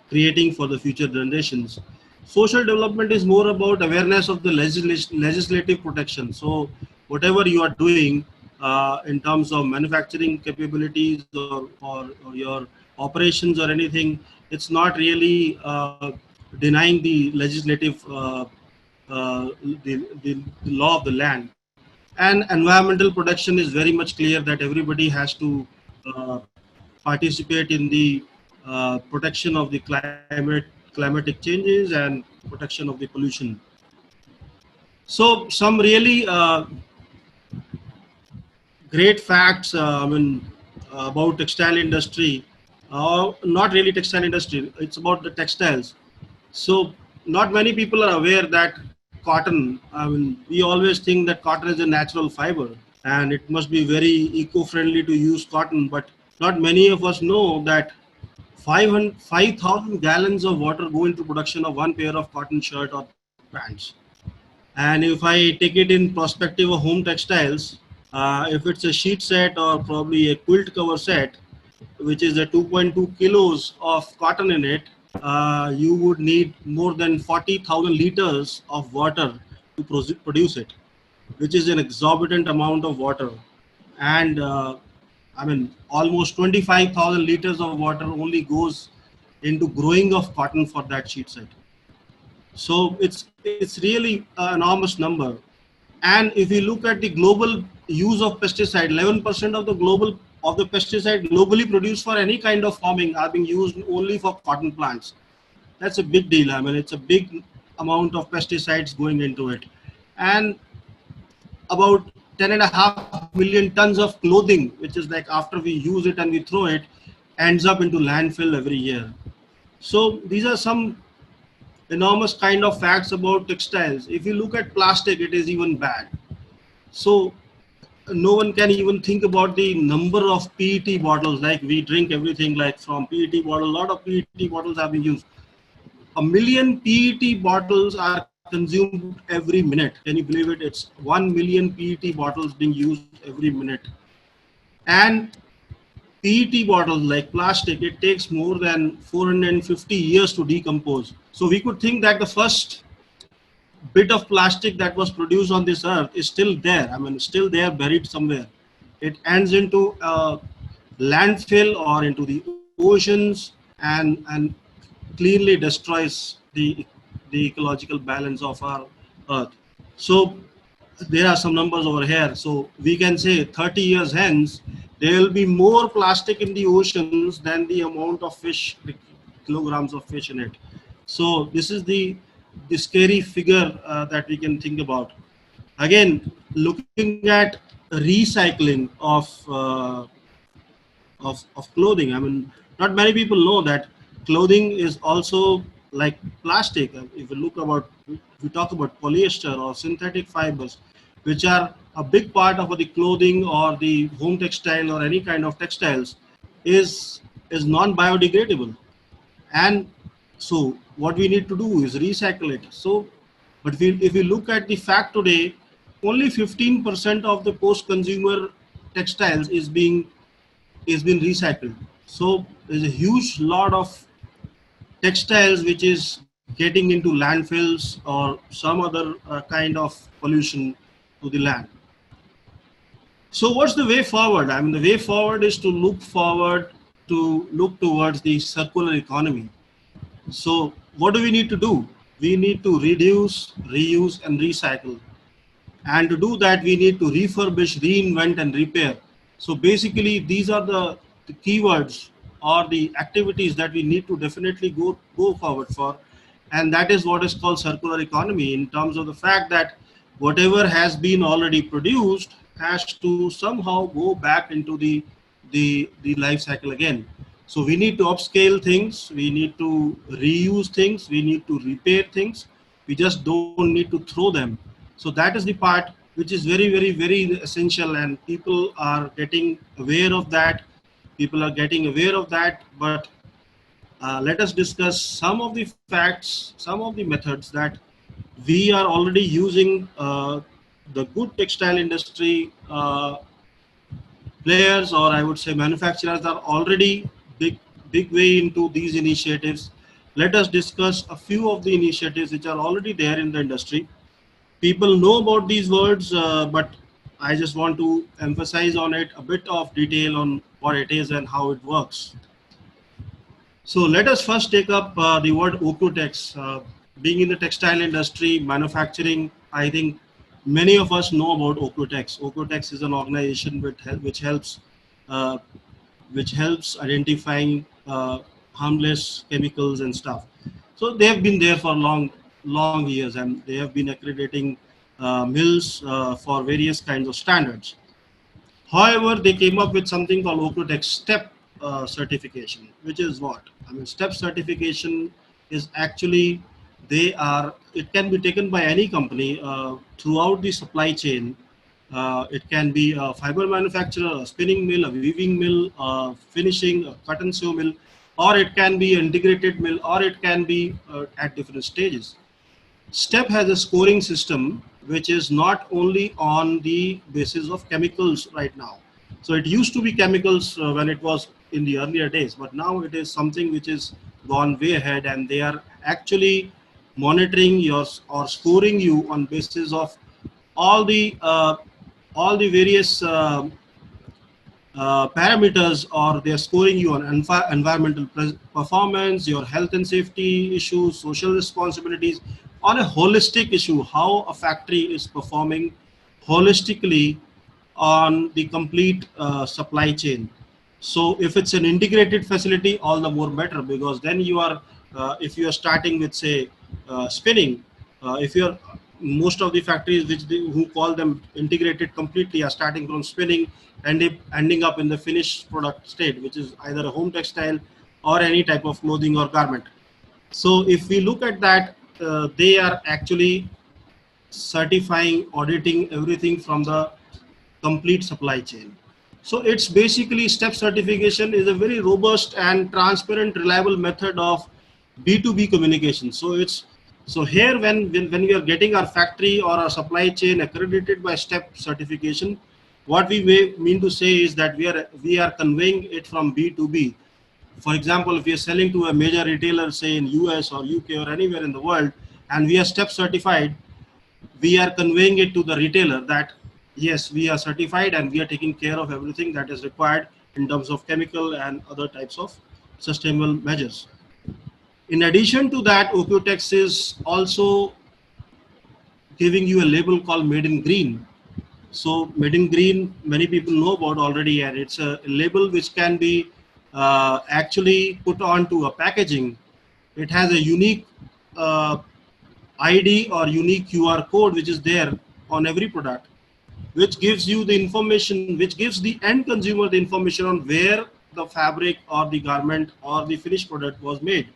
creating for the future generations. Social development is more about awareness of the legislative protection. So whatever you are doing in terms of manufacturing capabilities or your operations or anything, it's not really denying the legislative the law of the land. And environmental protection is very much clear that everybody has to uh, participate in the protection of the climatic changes and protection of the pollution. So some really great facts about textile industry, not really textile industry, it's about the textiles. So not many people are aware that cotton, we always think that cotton is a natural fiber and it must be very eco-friendly to use cotton, but not many of us know that 5,000 gallons of water go into production of one pair of cotton shirt or pants. And if I take it in perspective of home textiles, if it's a sheet set or probably a quilt cover set, which is a 2.2 kilos of cotton in it, you would need more than 40,000 liters of water to produce it, which is an exorbitant amount of water. And almost 25,000 liters of water only goes into growing of cotton for that sheet set. So it's really an enormous number. And if you look at the global use of pesticide, 11% of the pesticide globally produced for any kind of farming are being used only for cotton plants. That's a big deal. I mean, it's a big amount of pesticides going into it. And about 10.5 million tons of clothing, which is like after we use it and we throw it, ends up into landfill every year. So these are some enormous kind of facts about textiles. If you look at plastic, it is even bad. So no one can even think about the number of PET bottles. Like we drink everything like from PET bottle. A lot of PET bottles have been used. A million PET bottles are consumed every minute. Can you believe it? It's 1 million PET bottles being used every minute. And PET bottles like plastic, it takes more than 450 years to decompose. So we could think that the first bit of plastic that was produced on this earth is still there. I mean, still there, buried somewhere. It ends into landfill or into the oceans and cleanly destroys the ecological balance of our earth. So there are some numbers over here. So we can say 30 years hence, there will be more plastic in the oceans than the amount of fish, the kilograms of fish in it. So this is the scary figure that we can think about. Again, looking at recycling of clothing. I mean, not many people know that clothing is also like plastic. If we talk about polyester or synthetic fibers, which are a big part of the clothing or the home textile or any kind of textiles, is non-biodegradable. And so what we need to do is recycle it. So, but if we look at the fact today, only 15% of the post-consumer textiles is being recycled. So there's a huge lot of textiles which is getting into landfills or some other kind of pollution to the land. So what's the way forward? I mean, the way forward is to look towards the circular economy. So what do we need to do? We need to reduce, reuse, and recycle. And to do that, we need to refurbish, reinvent, and repair. So basically, these are the keywords or the activities that we need to definitely go forward for. And that is what is called circular economy, in terms of the fact that whatever has been already produced has to somehow go back into the life cycle again. So we need to upscale things, we need to reuse things, we need to repair things, We just don't need to throw them. So that is the part which is very, very, very essential, and people are getting aware of that. People are getting aware of that, but let us discuss some of the facts, some of the methods that we are already using. The good textile industry players, or I would say manufacturers, are already big way into these initiatives. Let us discuss a few of the initiatives which are already there in the industry. People know about these words, but I just want to emphasize on it a bit of detail on what it is and how it works. So let us first take up the word Ocotex. Being in the textile industry, manufacturing, I think many of us know about Ocotex. Ocotex is an organization uh, which helps identifying harmless chemicals and stuff. So they have been there for long years, and they have been accrediting mills for various kinds of standards. However, they came up with something called Ocotex STEP certification, which is what? I mean, STEP certification is actually, it can be taken by any company throughout the supply chain. It can be a fiber manufacturer, a spinning mill, a weaving mill, finishing, a cut and sew mill, or it can be an integrated mill, or it can be at different stages. STEP has a scoring system which is not only on the basis of chemicals right now. So it used to be chemicals when it was in the earlier days, but now it is something which is gone way ahead, and they are actually monitoring your or scoring you on basis of all the uh, all the various parameters, or they're scoring you on environmental performance, your health and safety issues, social responsibilities, on a holistic issue, how a factory is performing holistically on the complete supply chain. So if it's an integrated facility, all the more better, because then you are, if you are starting with, say, spinning, if you're, most of the factories who call them integrated completely are starting from spinning and ending up in the finished product state, which is either a home textile or any type of clothing or garment. So if we look at that, they are actually certifying, auditing everything from the complete supply chain. So it's basically, STEP certification is a very robust and transparent, reliable method of B2B communication. So here, when we are getting our factory or our supply chain accredited by STEP certification, what we mean to say is that we are conveying it from B2B. For example, if we are selling to a major retailer, say in US or UK or anywhere in the world, and we are STEP certified, we are conveying it to the retailer that yes, we are certified and we are taking care of everything that is required in terms of chemical and other types of sustainable measures. In addition to that, Ocotex is also giving you a label called Made in Green. So Made in Green, many people know about already, and it's a label which can be actually put onto a packaging. It has a unique ID or unique QR code which is there on every product, which gives you the information, which gives the end consumer the information on where the fabric or the garment or the finished product was made,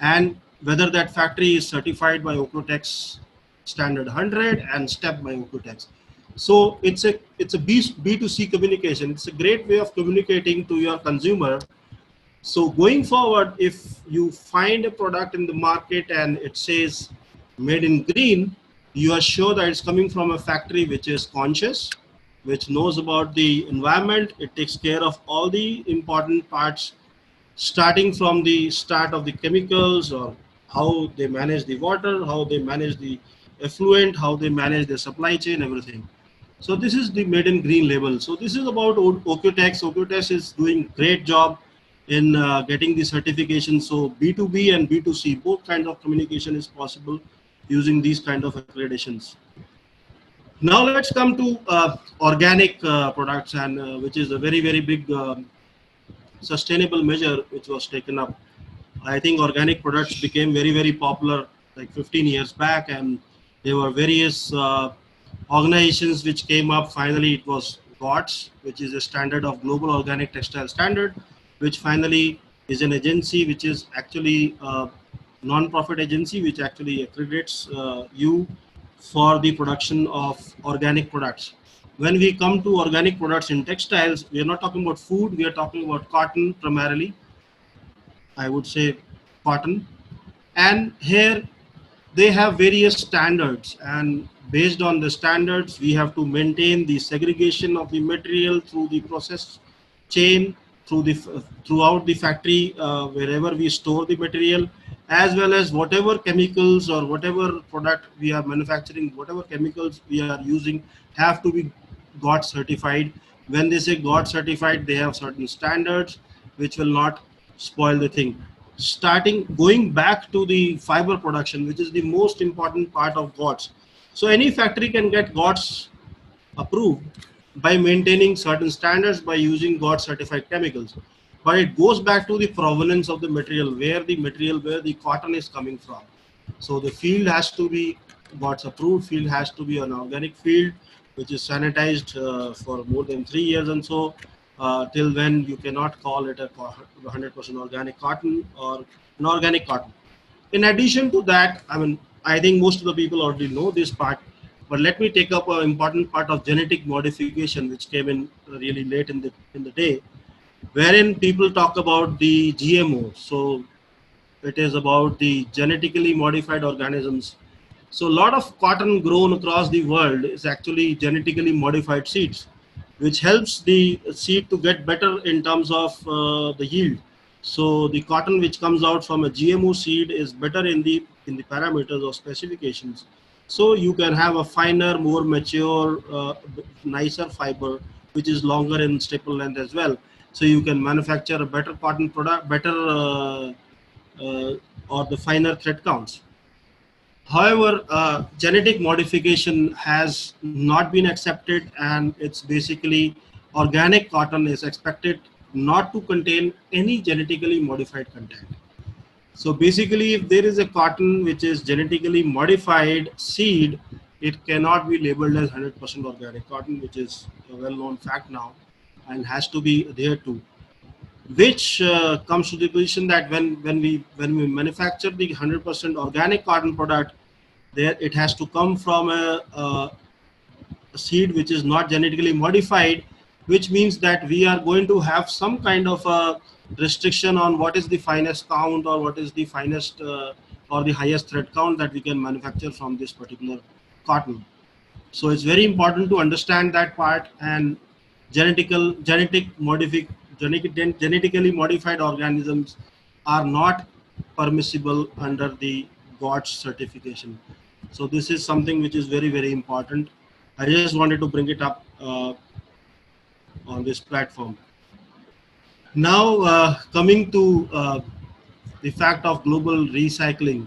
and whether that factory is certified by Ocotex standard 100 and STEP by Ocotex. So it's a B2C communication. It's a great way of communicating to your consumer. So going forward, if you find a product in the market and it says Made in Green, you are sure that it's coming from a factory which is conscious, which knows about the environment. It takes care of all the important parts, starting from the start of the chemicals, or how they manage the water, how they manage the effluent, how they manage the supply chain, everything. So this is the Made in Green label. So this is about Ocotex. Ocotex is doing great job in getting the certification. So B2B and B2C, both kinds of communication is possible using these kind of accreditations. Now let's come to organic products, and which is a very, very big sustainable measure which was taken up. I think organic products became very, very popular like 15 years back, and there were various organizations which came up. Finally, it was GOTS, which is a standard of Global Organic Textile Standard, which finally is an agency which is actually non-profit agency which actually accredits you for the production of organic products. When we come to organic products in textiles, we are not talking about food, we are talking about cotton primarily, I would say cotton. And here they have various standards, and based on the standards we have to maintain the segregation of the material through the process chain, throughout the factory, wherever we store the material, as well as whatever chemicals or whatever product we are manufacturing, whatever chemicals we are using have to be got certified. When they say got certified, they have certain standards which will not spoil the thing. Starting going back to the fiber production, which is the most important part of GOTS. So any factory can get GOTS approved by maintaining certain standards, by using GOTS certified chemicals. But it goes back to the provenance of the material, where the cotton is coming from. So the field has to be GOTS approved, field has to be an organic field, which is sanitized for more than 3 years, and so till when you cannot call it a 100% organic cotton or an organic cotton. In addition to that, I mean, I think most of the people already know this part, but let me take up an important part of genetic modification, which came in really late in the day, wherein people talk about the GMO. So it is about the genetically modified organisms. So a lot of cotton grown across the world is actually genetically modified seeds, which helps the seed to get better in terms of the yield. So the cotton which comes out from a GMO seed is better in the parameters or specifications. So you can have a finer, more mature, nicer fiber, which is longer in staple length as well. So you can manufacture a better cotton product, better or the finer thread counts. However, genetic modification has not been accepted, and it's basically organic cotton is expected not to contain any genetically modified content. So basically, if there is a cotton which is genetically modified seed, it cannot be labeled as 100% organic cotton, which is a well-known fact now and has to be adhered to, which comes to the position that when we manufacture the 100% organic cotton product, there it has to come from a seed which is not genetically modified, which means that we are going to have some kind of a restriction on what is the finest count or what is the finest or the highest thread count that we can manufacture from this particular cotton. So it's very important to understand that part, and genetically modified organisms are not permissible under the GOTS certification. So this is something which is very, very important. I just wanted to bring it up on this platform. Now coming to the fact of global recycling.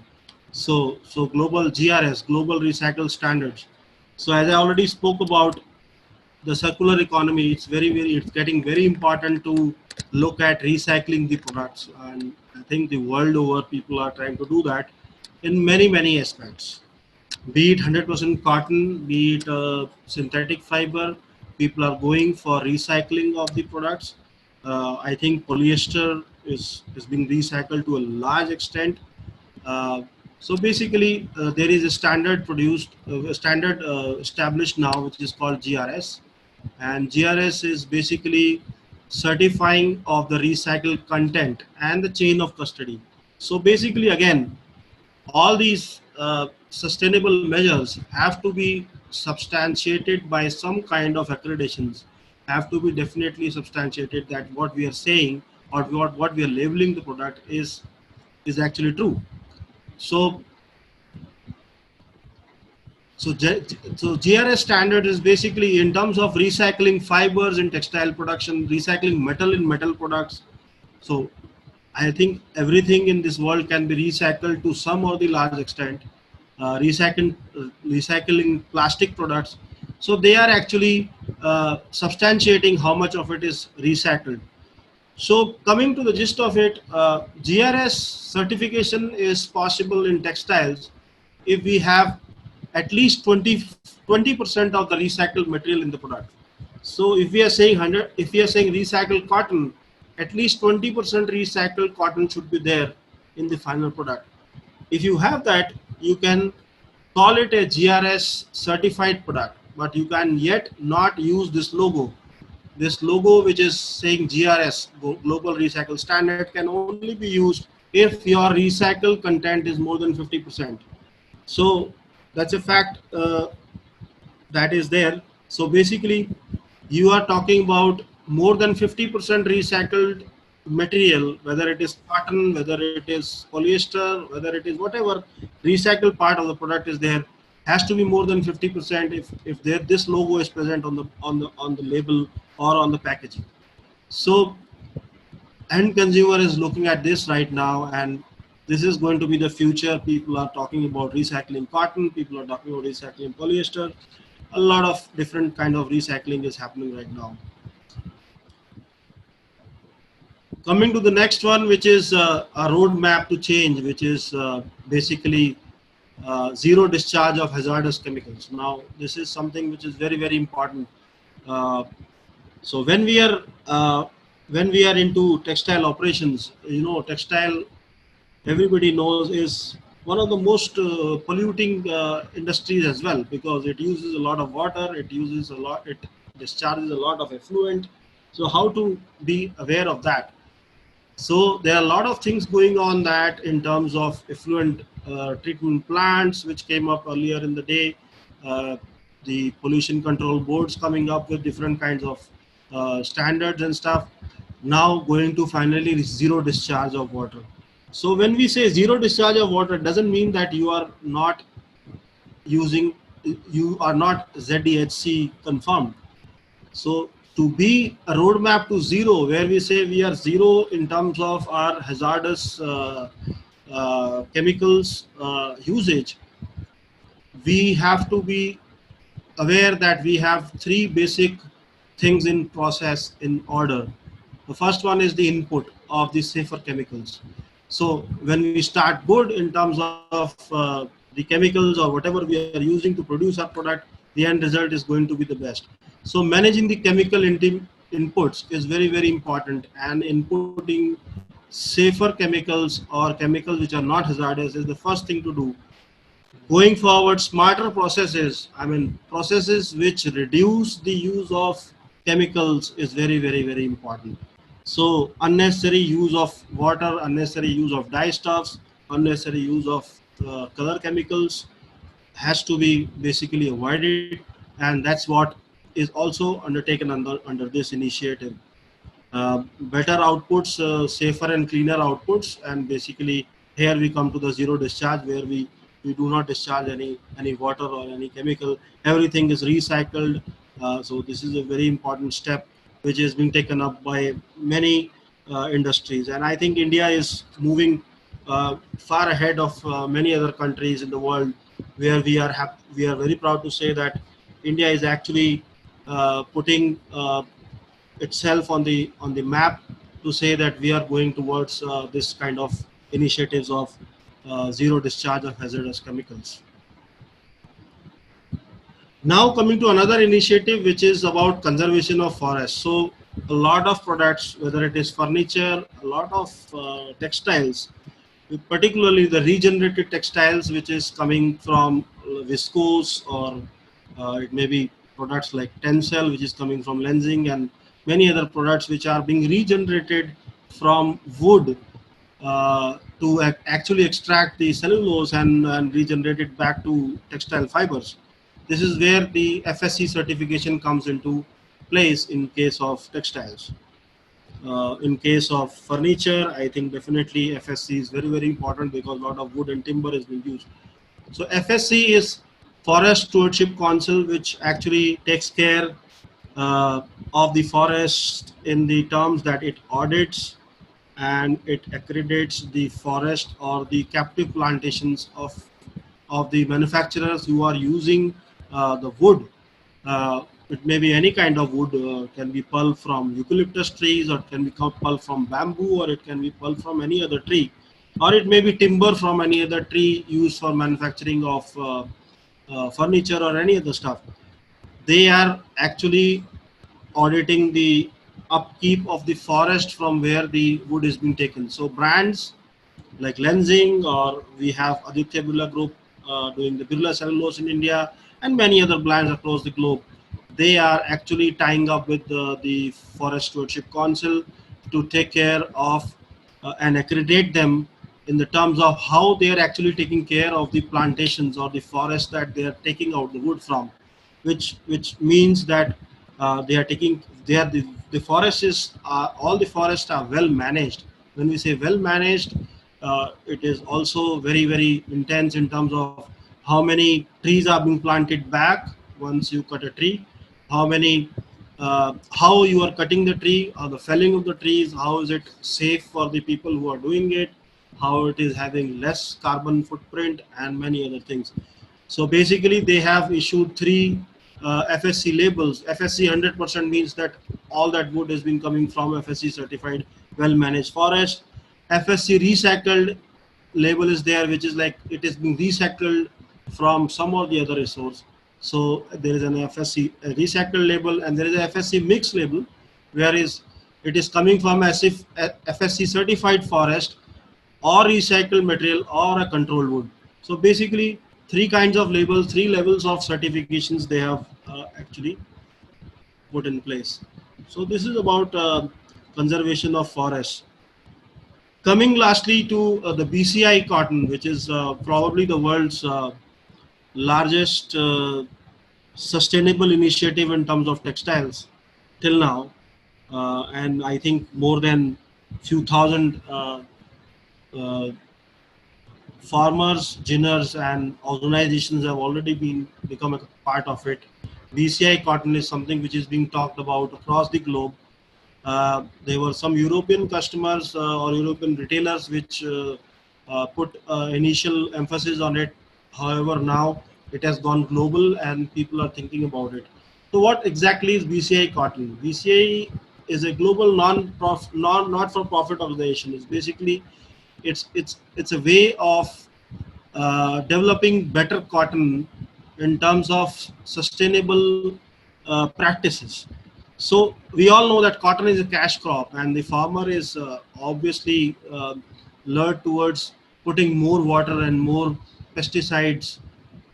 So global GRS, global recycle standards. So as I already spoke about the circular economy, it's getting very important to look at recycling the products, and I think the world over people are trying to do that in many aspects. Be it 100% cotton, be it synthetic fiber, people are going for recycling of the products. I think polyester is being recycled to a large extent. uh, so basically, there is a standard established now, which is called GRS, and GRS is basically certifying of the recycled content and the chain of custody. So basically, again, all these sustainable measures have to be substantiated by some kind of accreditations, have to be definitely substantiated that what we are saying or what we are labeling the product is actually true. So so GRS standard is basically in terms of recycling fibers in textile production, recycling metal in metal products. So I think everything in this world can be recycled to some or the large extent. Recycling plastic products. So they are actually substantiating how much of it is recycled. So coming to the gist of it, GRS certification is possible in textiles if we have at least 20% of the recycled material in the product. So if we are saying recycled cotton, at least 20% recycled cotton should be there in the final product. If you have that, you can call it a GRS certified product, but you can yet not use this logo. This logo, which is saying GRS, Global Recycle Standard, can only be used if your recycle content is more than 50%. So that's a fact that is there. So basically, you are talking about more than 50% recycled material, whether it is cotton, whether it is polyester, whether it is whatever recycled part of the product is there, has to be more than 50% if there this logo is present on the label or on the packaging. So end consumer is looking at this right now, and this is going to be the future. People are talking about recycling cotton, people are talking about recycling polyester. A lot of different kind of recycling is happening right now. Coming to the next one, which is a roadmap to change, which is basically zero discharge of hazardous chemicals. Now, this is something which is very, very important. Uh, so when we are into textile operations, you know, textile, everybody knows, is one of the most polluting industries as well, because it uses a lot of water, it discharges a lot of effluent. So how to be aware of that? So there are a lot of things going on that in terms of effluent treatment plants, which came up earlier in the day. The pollution control boards coming up with different kinds of standards and stuff. Now going to finally zero discharge of water. So when we say zero discharge of water, it doesn't mean that you are not using, you are not ZDHC confirmed. So to be a roadmap to zero, where we say we are zero in terms of our hazardous chemicals usage, we have to be aware that we have three basic things in process in order. The first one is the input of the safer chemicals. So when we start good in terms of the chemicals or whatever we are using to produce our product, the end result is going to be the best. So managing the chemical inputs is very, very important, and inputting safer chemicals or chemicals which are not hazardous is the first thing to do. Going forward, smarter processes, I mean, processes which reduce the use of chemicals is very, very, very important. So unnecessary use of water, unnecessary use of dye stuffs, unnecessary use of color chemicals has to be basically avoided, and that's what is also undertaken under this initiative. Better outputs, safer and cleaner outputs, and basically here we come to the zero discharge, where we do not discharge any water or any chemical. Everything is recycled. So this is a very important step which is being taken up by many industries, and I think India is moving far ahead of many other countries in the world, where we are very proud to say that India is actually putting itself on the map to say that we are going towards this kind of initiatives of zero discharge of hazardous chemicals. Now coming to another initiative, which is about conservation of forests. So a lot of products, whether it is furniture, a lot of textiles, particularly the regenerated textiles, which is coming from viscose, or it may be products like Tencel, which is coming from Lenzing, and many other products which are being regenerated from wood to actually extract the cellulose and regenerate it back to textile fibers. This is where the FSC certification comes into place in case of textiles. In case of furniture, I think definitely FSC is very, very important, because a lot of wood and timber is being used. So FSC is Forest Stewardship Council, which actually takes care of the forest in the terms that it audits and it accredits the forest or the captive plantations of the manufacturers who are using the wood. It may be any kind of wood, can be pulp from eucalyptus trees, or it can be pulp from bamboo, or it can be pulp from any other tree, or it may be timber from any other tree used for manufacturing of furniture or any other stuff. They are actually auditing the upkeep of the forest from where the wood is being taken. So brands like Lenzing, or we have Aditya Birla Group doing the Birla Cellulose in India, and many other brands across the globe. They are actually tying up with the Forest Stewardship Council to take care of and accredit them in the terms of how they are actually taking care of the plantations or the forest that they are taking out the wood from, which means that they are taking they are the forest is all the forests are well managed. When we say well managed, it is also very intense in terms of how many trees are being planted back once you cut a tree, how many how you are cutting the tree or the felling of the trees, how is it safe for the people who are doing it, how it is having less carbon footprint, and many other things. So basically, they have issued three FSC labels. FSC 100% means that all that wood has been coming from FSC certified well managed forest. FSC recycled label is there, which is like it is being recycled from some or the other resource. So there is an FSC recycled label, and there is a FSC mixed label, whereas it is coming from as if FSC certified forest or recycled material or a controlled wood. So basically, three kinds of labels, three levels of certifications they have actually put in place. So this is about conservation of forests. Coming lastly to the BCI cotton, which is probably the world's largest sustainable initiative in terms of textiles till now, and I think more than few thousand uh, farmers, ginners, and organizations have already become a part of it. BCI cotton is something which is being talked about across the globe. There were some European customers or European retailers which put initial emphasis on it. However, now it has gone global and people are thinking about it. So, what exactly is BCI cotton? BCI is a global not-for-profit organization. It's basically it's a way of developing better cotton in terms of sustainable practices. So we all know that cotton is a cash crop, and the farmer is obviously lured towards putting more water and more pesticides.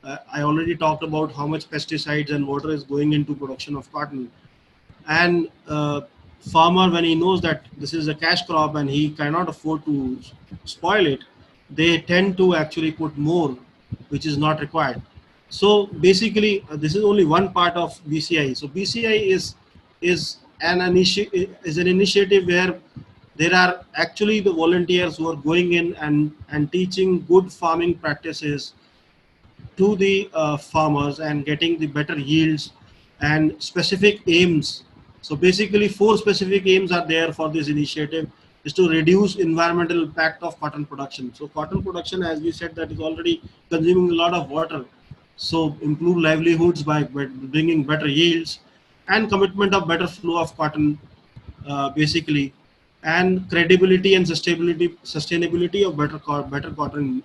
I already talked about how much pesticides and water is going into production of cotton, and farmer, when he knows that this is a cash crop and he cannot afford to spoil it, they tend to actually put more, which is not required. So basically, this is only one part of BCI. So BCI is is an initiative where there are actually the volunteers who are going in and teaching good farming practices to the farmers and getting the better yields and specific aims. So basically, four specific aims are there for this initiative: is to reduce environmental impact of cotton production. So cotton production, as we said, that is already consuming a lot of water. So improve livelihoods by bringing better yields and commitment of better flow of cotton, basically, and credibility and sustainability of better cotton.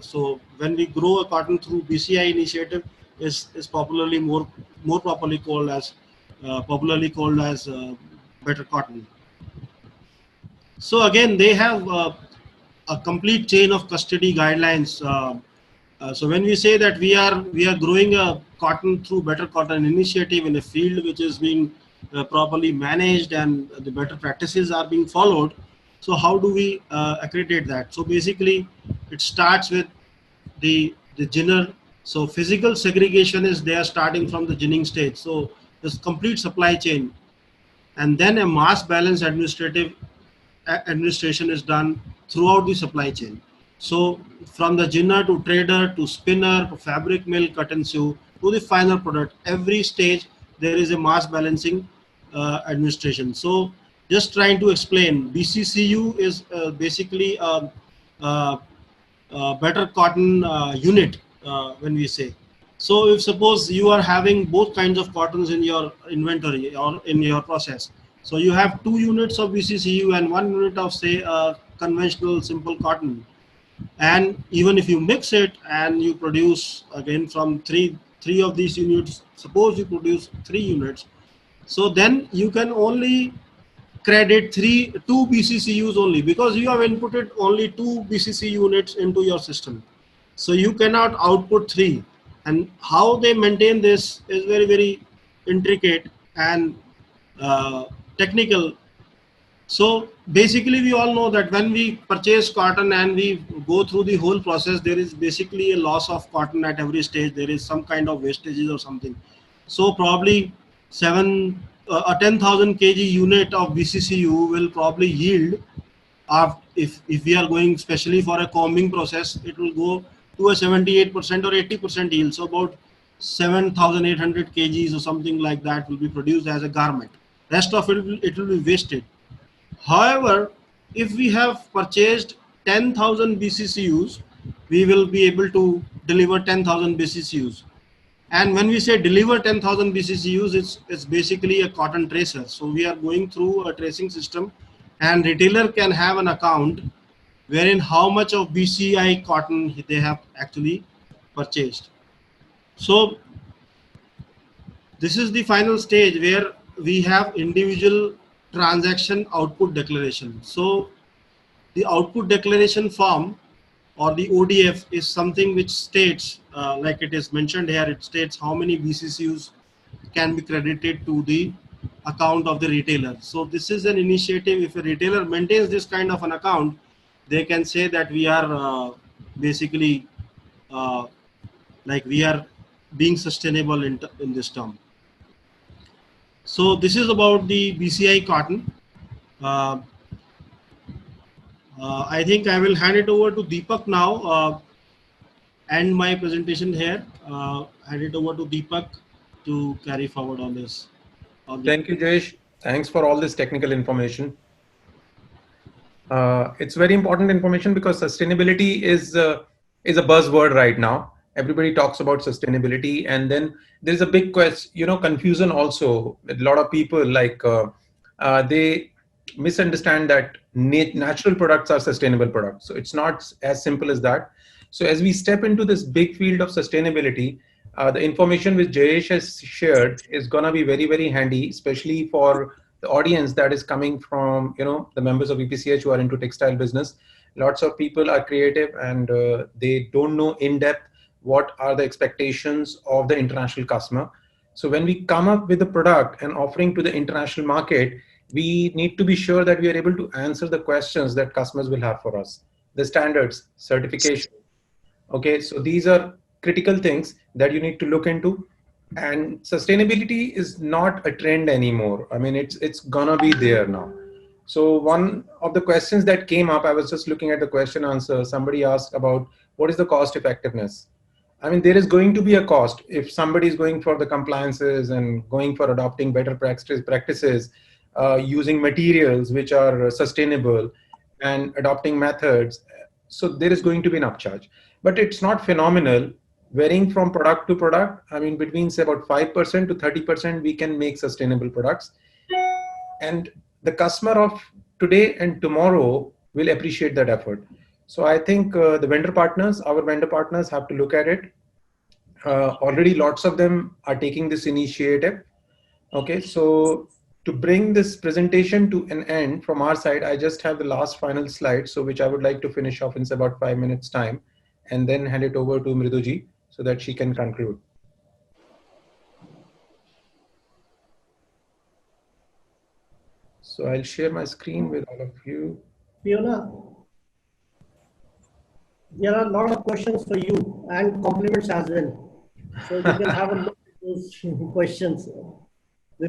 So when we grow a cotton through BCI initiative, is more popularly called as better cotton. So again, they have a complete chain of custody guidelines. So when we say that we are growing a cotton through better cotton initiative in a field which is being properly managed and the better practices are being followed, so how do we accredit that? So basically, it starts with the ginner. So physical segregation is there starting from the ginning stage. So this complete supply chain, and then a mass balance administration is done throughout the supply chain. So from the ginner to trader to spinner to fabric mill, cut and sew to the final product, every stage there is a mass balancing administration. So just trying to explain, BCCU is basically a better cotton unit, when we say. So if suppose you are having both kinds of cottons in your inventory or in your process, so you have 2 units of BCCU and 1 unit of say conventional simple cotton, and even if you mix it and you produce again from three of these units, suppose you produce 3 units, so then you can only credit 2 BCCUs only, because you have inputted only 2 BCC units into your system. So you cannot output 3. And how they maintain this is very, very intricate and technical. So basically we all know that when we purchase cotton and we go through the whole process, there is basically a loss of cotton at every stage. There is some kind of wastages or something. So probably a 10,000 kg unit of BCCU will probably yield, if we are going especially for a combing process, it will go to a 78% or 80% yield. So about 7,800 kgs or something like that will be produced as a garment. Rest of it will be wasted. However, if we have purchased 10,000 BCCUs, we will be able to deliver 10,000 BCCUs. And when we say deliver 10,000 BCCUs, it's basically a cotton tracer. So we are going through a tracing system, and retailer can have an account wherein how much of BCI cotton they have actually purchased. So this is the final stage where we have individual transaction output declaration. So the output declaration form, or the ODF, is something which states, like it is mentioned here, it states how many BCCUs can be credited to the account of the retailer. So this is an initiative. If a retailer maintains this kind of an account, they can say that we are basically like we are being sustainable in this term. So this is about the BCI cotton. I think I will hand it over to Deepak now. End my presentation here. Hand it over to Deepak to carry forward on this. Thank you, Jayesh. Thanks for all this technical information. It's very important information because sustainability is a buzzword right now. Everybody talks about sustainability, and then there's a big confusion also. A lot of people they misunderstand that natural products are sustainable products. So it's not as simple as that. So as we step into this big field of sustainability, the information which Jayesh has shared is going to be very, very handy, especially for the audience that is coming from, the members of EPCH who are into textile business. Lots of people are creative and they don't know in depth what are the expectations of the international customer. So when we come up with a product and offering to the international market, we need to be sure that we are able to answer the questions that customers will have for us. The standards, certification. Okay, so these are critical things that you need to look into. And sustainability is not a trend anymore. I mean, it's gonna be there now. So one of the questions that came up, I was just looking at the question answer. Somebody asked about what is the cost effectiveness. I mean, there is going to be a cost if somebody is going for the compliances and going for adopting better practices, using materials which are sustainable and adopting methods. So there is going to be an upcharge, but it's not phenomenal. Varying from product to product, I mean, between say about 5% to 30%, we can make sustainable products. And the customer of today and tomorrow will appreciate that effort. So I think our vendor partners have to look at it. Already lots of them are taking this initiative. Okay, so to bring this presentation to an end from our side, I just have the last final slide, so which I would like to finish off in about 5 minutes time, and then hand it over to Mriduji so that she can conclude. So I'll share my screen with all of you. Fiona, there are a lot of questions for you and compliments as well. So you can have a look at those questions.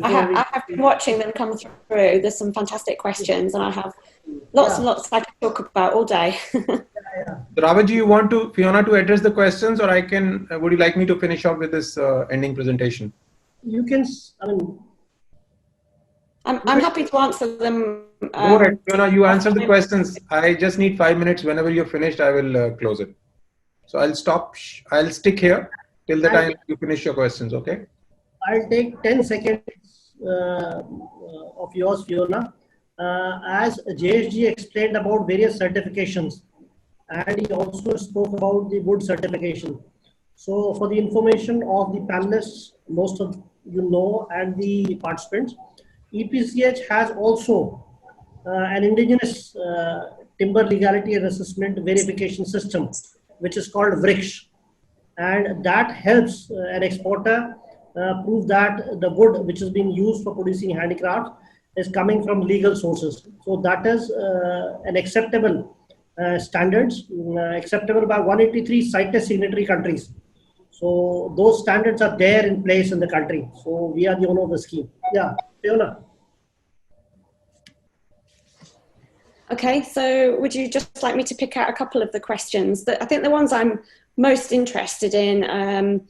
I have been watching them come through. There's some fantastic questions, and I have lots and lots I can talk about all day. Ravaji, you want Fiona to address the questions, or I can? Would you like me to finish off with this ending presentation? You can. I mean, I'm happy to answer them. Go ahead, Fiona. You answer the questions. I just need 5 minutes. Whenever you're finished, I will close it. So I'll stop. I'll stick here till the time you finish your questions. Okay. I'll take 10 seconds of yours, Fiona. As JSG explained about various certifications, and he also spoke about the wood certification. So for the information of the panelists, most of you know, and the participants, EPCH has also an indigenous timber legality and assessment verification system, which is called VRICH. And that helps an exporter prove that the wood which is being used for producing handicraft is coming from legal sources. So that is an acceptable standards, acceptable by 183 CITES signatory countries. So those standards are there in place in the country. So we are the owner of the scheme. Yeah, Fiona. Okay, so would you just like me to pick out a couple of the questions? That I think the ones I'm most interested in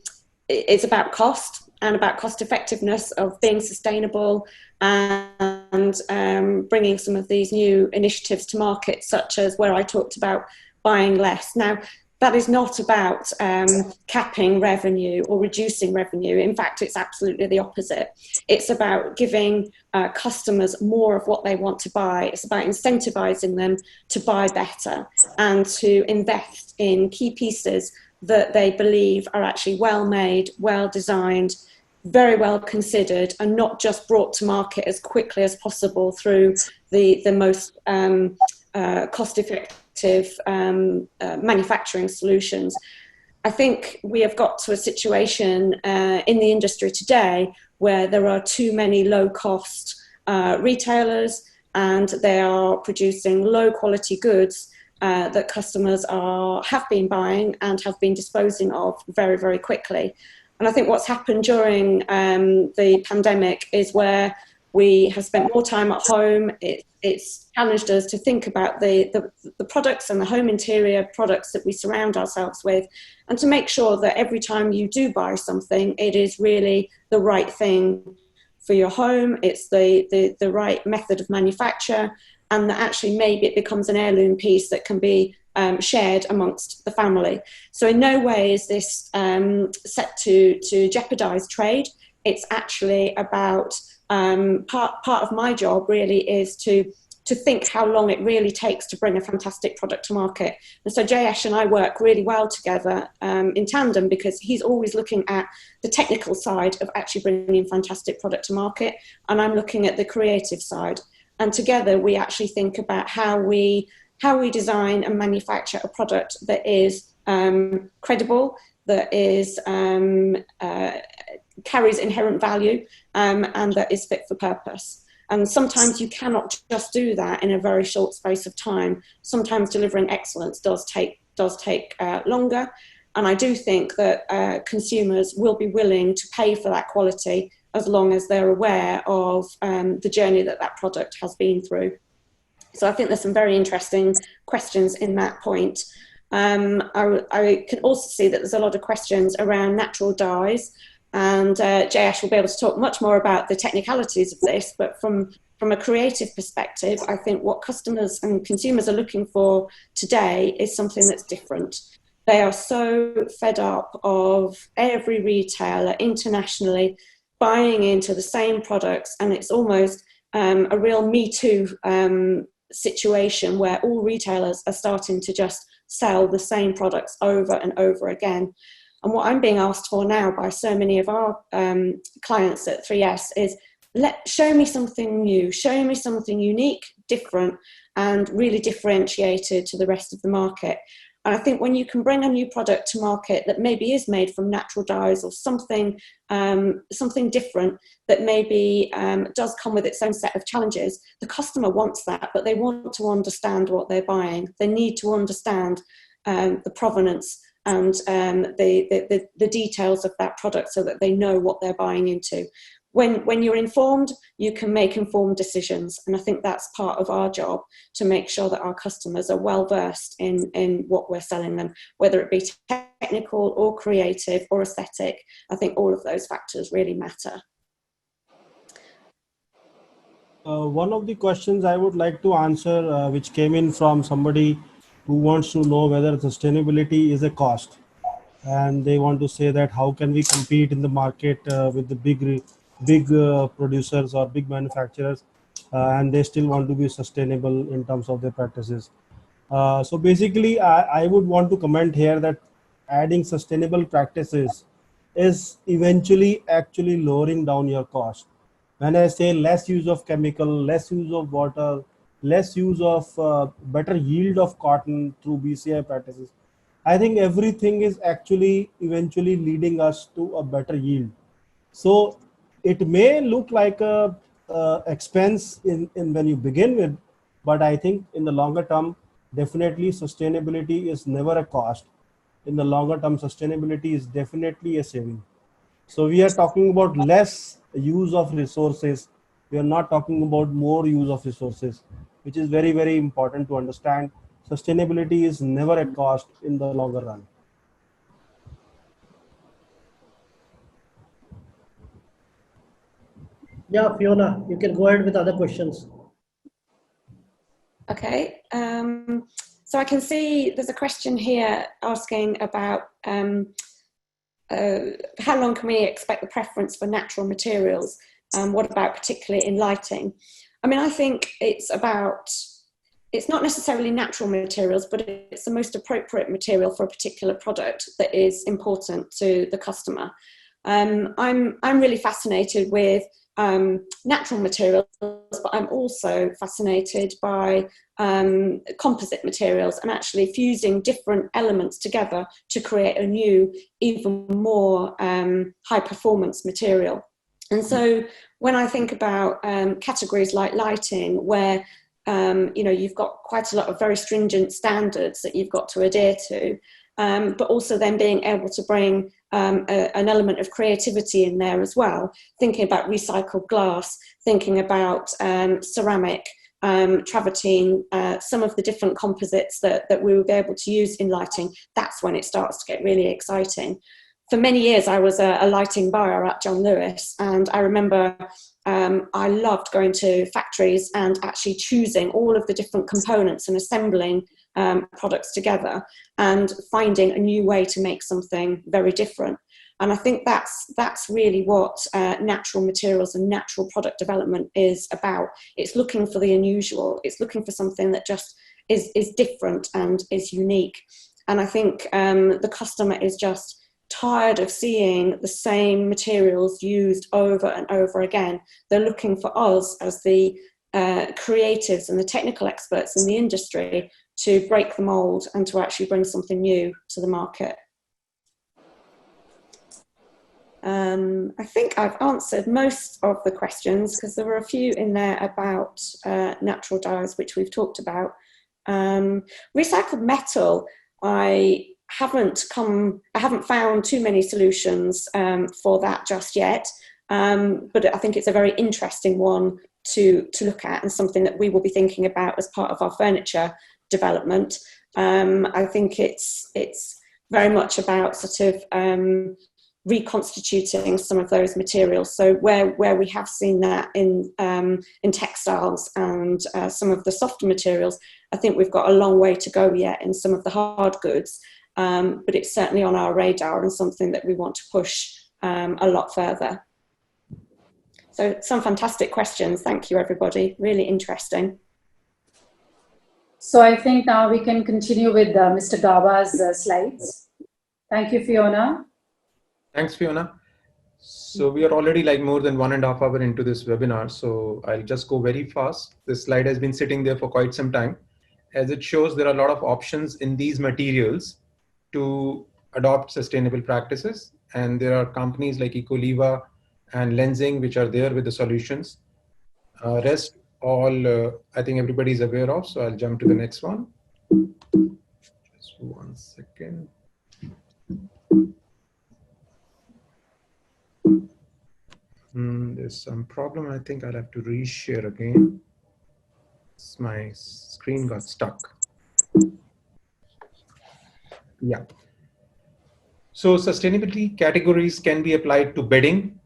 is about cost and about cost effectiveness of being sustainable and bringing some of these new initiatives to market, such as where I talked about buying less. Now, that is not about capping revenue or reducing revenue. In fact, it's absolutely the opposite. It's about giving customers more of what they want to buy. It's about incentivizing them to buy better and to invest in key pieces that they believe are actually well made, well designed, very well considered, and not just brought to market as quickly as possible through the most cost-effective manufacturing solutions. I think we have got to a situation in the industry today where there are too many low-cost retailers, and they are producing low-quality goods that customers have been buying and have been disposing of very, very quickly. And I think what's happened during the pandemic is where we have spent more time at home. It's challenged us to think about the products and the home interior products that we surround ourselves with, and to make sure that every time you do buy something, it is really the right thing for your home. It's the right method of manufacture, and that actually maybe it becomes an heirloom piece that can be shared amongst the family. So in no way is this set to jeopardize trade. It's actually about part of my job really is to think how long it really takes to bring a fantastic product to market. And so Jayesh and I work really well together in tandem, because he's always looking at the technical side of actually bringing fantastic product to market, and I'm looking at the creative side. And together we actually think about how we design and manufacture a product that is credible, that is carries inherent value, and that is fit for purpose. And sometimes you cannot just do that in a very short space of time. Sometimes delivering excellence does take longer. And I do think that consumers will be willing to pay for that quality as long as they're aware of the journey that product has been through. So I think there's some very interesting questions in that point. I can also see that there's a lot of questions around natural dyes. And Jayesh will be able to talk much more about the technicalities of this, but from a creative perspective, I think what customers and consumers are looking for today is something that's different. They are so fed up of every retailer internationally buying into the same products, and it's almost a real Me Too situation where all retailers are starting to just sell the same products over and over again. And what I'm being asked for now by so many of our clients at 3S is, show me something new, show me something unique, different, and really differentiated to the rest of the market. And I think when you can bring a new product to market that maybe is made from natural dyes or something different that maybe does come with its own set of challenges, the customer wants that, but they want to understand what they're buying. They need to understand the provenance and the details of that product so that they know what they're buying into. When you're informed, you can make informed decisions. And I think that's part of our job, to make sure that our customers are well versed in what we're selling them, whether it be technical or creative or aesthetic. I think all of those factors really matter. One of the questions I would like to answer, which came in from somebody who wants to know whether sustainability is a cost, and they want to say that how can we compete in the market with the big producers or big manufacturers, and they still want to be sustainable in terms of their practices. So basically, I would want to comment here that adding sustainable practices is eventually actually lowering down your cost. When I say less use of chemical, less use of water, less use of better yield of cotton through BCI practices. I think everything is actually eventually leading us to a better yield. So it may look like a expense in when you begin with, but I think in the longer term, definitely sustainability is never a cost. In the longer term, sustainability is definitely a saving. So we are talking about less use of resources. We are not talking about more use of resources, which is very, very important to understand. Sustainability is never a cost in the longer run. Yeah, Fiona, you can go ahead with other questions. Okay, so I can see there's a question here asking about how long can we expect the preference for natural materials? What about particularly in lighting? I mean, I think it's not necessarily natural materials, but it's the most appropriate material for a particular product that is important to the customer. I'm really fascinated with natural materials, but I'm also fascinated by composite materials and actually fusing different elements together to create a new, even more high performance material. And so when I think about categories like lighting, where you've got quite a lot of very stringent standards that you've got to adhere to, but also then being able to bring an element of creativity in there as well, thinking about recycled glass, thinking about ceramic, travertine, some of the different composites that we will be able to use in lighting. That's when it starts to get really exciting. For many years, I was a lighting buyer at John Lewis, and I remember I loved going to factories and actually choosing all of the different components and assembling products together and finding a new way to make something very different. And I think that's really what natural materials and natural product development is about. It's looking for the unusual. It's looking for something that just is different and is unique. And I think the customer is just tired of seeing the same materials used over and over again. They're looking for us as the creatives and the technical experts in the industry to break the mold and to actually bring something new to the market. I think I've answered most of the questions because there were a few in there about natural dyes, which we've talked about. Recycled metal, I haven't found too many solutions for that just yet, but I think it's a very interesting one to look at and something that we will be thinking about as part of our furniture development. I think it's very much about sort of reconstituting some of those materials. So where we have seen that in textiles and some of the softer materials, I think we've got a long way to go yet in some of the hard goods, but it's certainly on our radar and something that we want to push a lot further. So some fantastic questions. Thank you, everybody. Really interesting. So I think now we can continue with Mr. Gaba's slides. Thank you, Fiona. Thanks, Fiona. So we are already like more than 1.5 hours into this webinar. So I'll just go very fast. This slide has been sitting there for quite some time. As it shows, there are a lot of options in these materials to adopt sustainable practices. And there are companies like Ecoliva and Lensing, which are there with the solutions. Rest all, I think everybody's aware of. So I'll jump to the next one. Just 1 second. There's some problem. I think I'll have to reshare again. My screen got stuck. Yeah. So sustainability categories can be applied to bedding,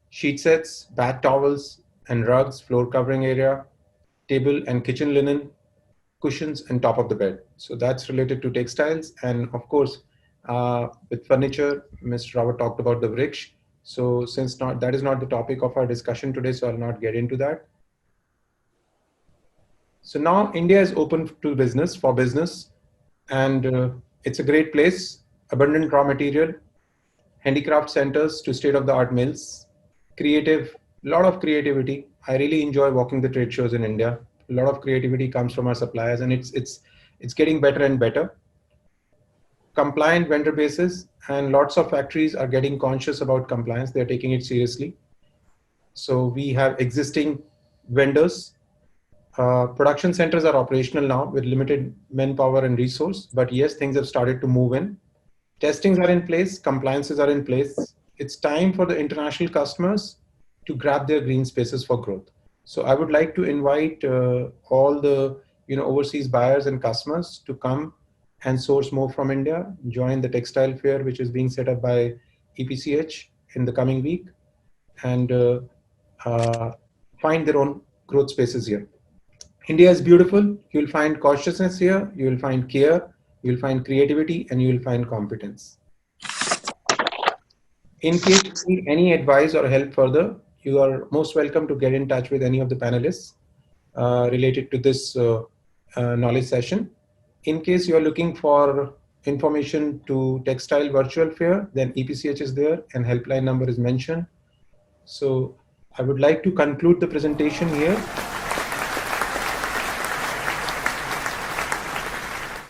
sheet sets, bath towels and rugs, floor covering area, table and kitchen linen, cushions and top of the bed. So that's related to textiles. And of course, with furniture, Mr. Robert talked about the bricks. So since that is not the topic of our discussion today, so I'll not get into that. So now India is open to business for business, and it's a great place, abundant raw material, handicraft centers to state-of-the-art mills, lot of creativity. I really enjoy walking the trade shows in India. A lot of creativity comes from our suppliers, and it's getting better and better. Compliant vendor bases, and lots of factories are getting conscious about compliance. They're taking it seriously. So we have existing vendors. Production centers are operational now with limited manpower and resource, but yes, things have started to move in. Testings are in place, compliances are in place. It's time for the international customers to grab their green spaces for growth. So I would like to invite all the overseas buyers and customers to come and source more from India, join the textile fair, which is being set up by EPCH in the coming week, and find their own growth spaces here. India is beautiful. You'll find cautiousness here. You will find care. You'll find creativity, and you will find competence. In case you need any advice or help further, you are most welcome to get in touch with any of the panelists related to this knowledge session. In case you are looking for information to textile virtual fair, then EPCH is there and helpline number is mentioned. So I would like to conclude the presentation here.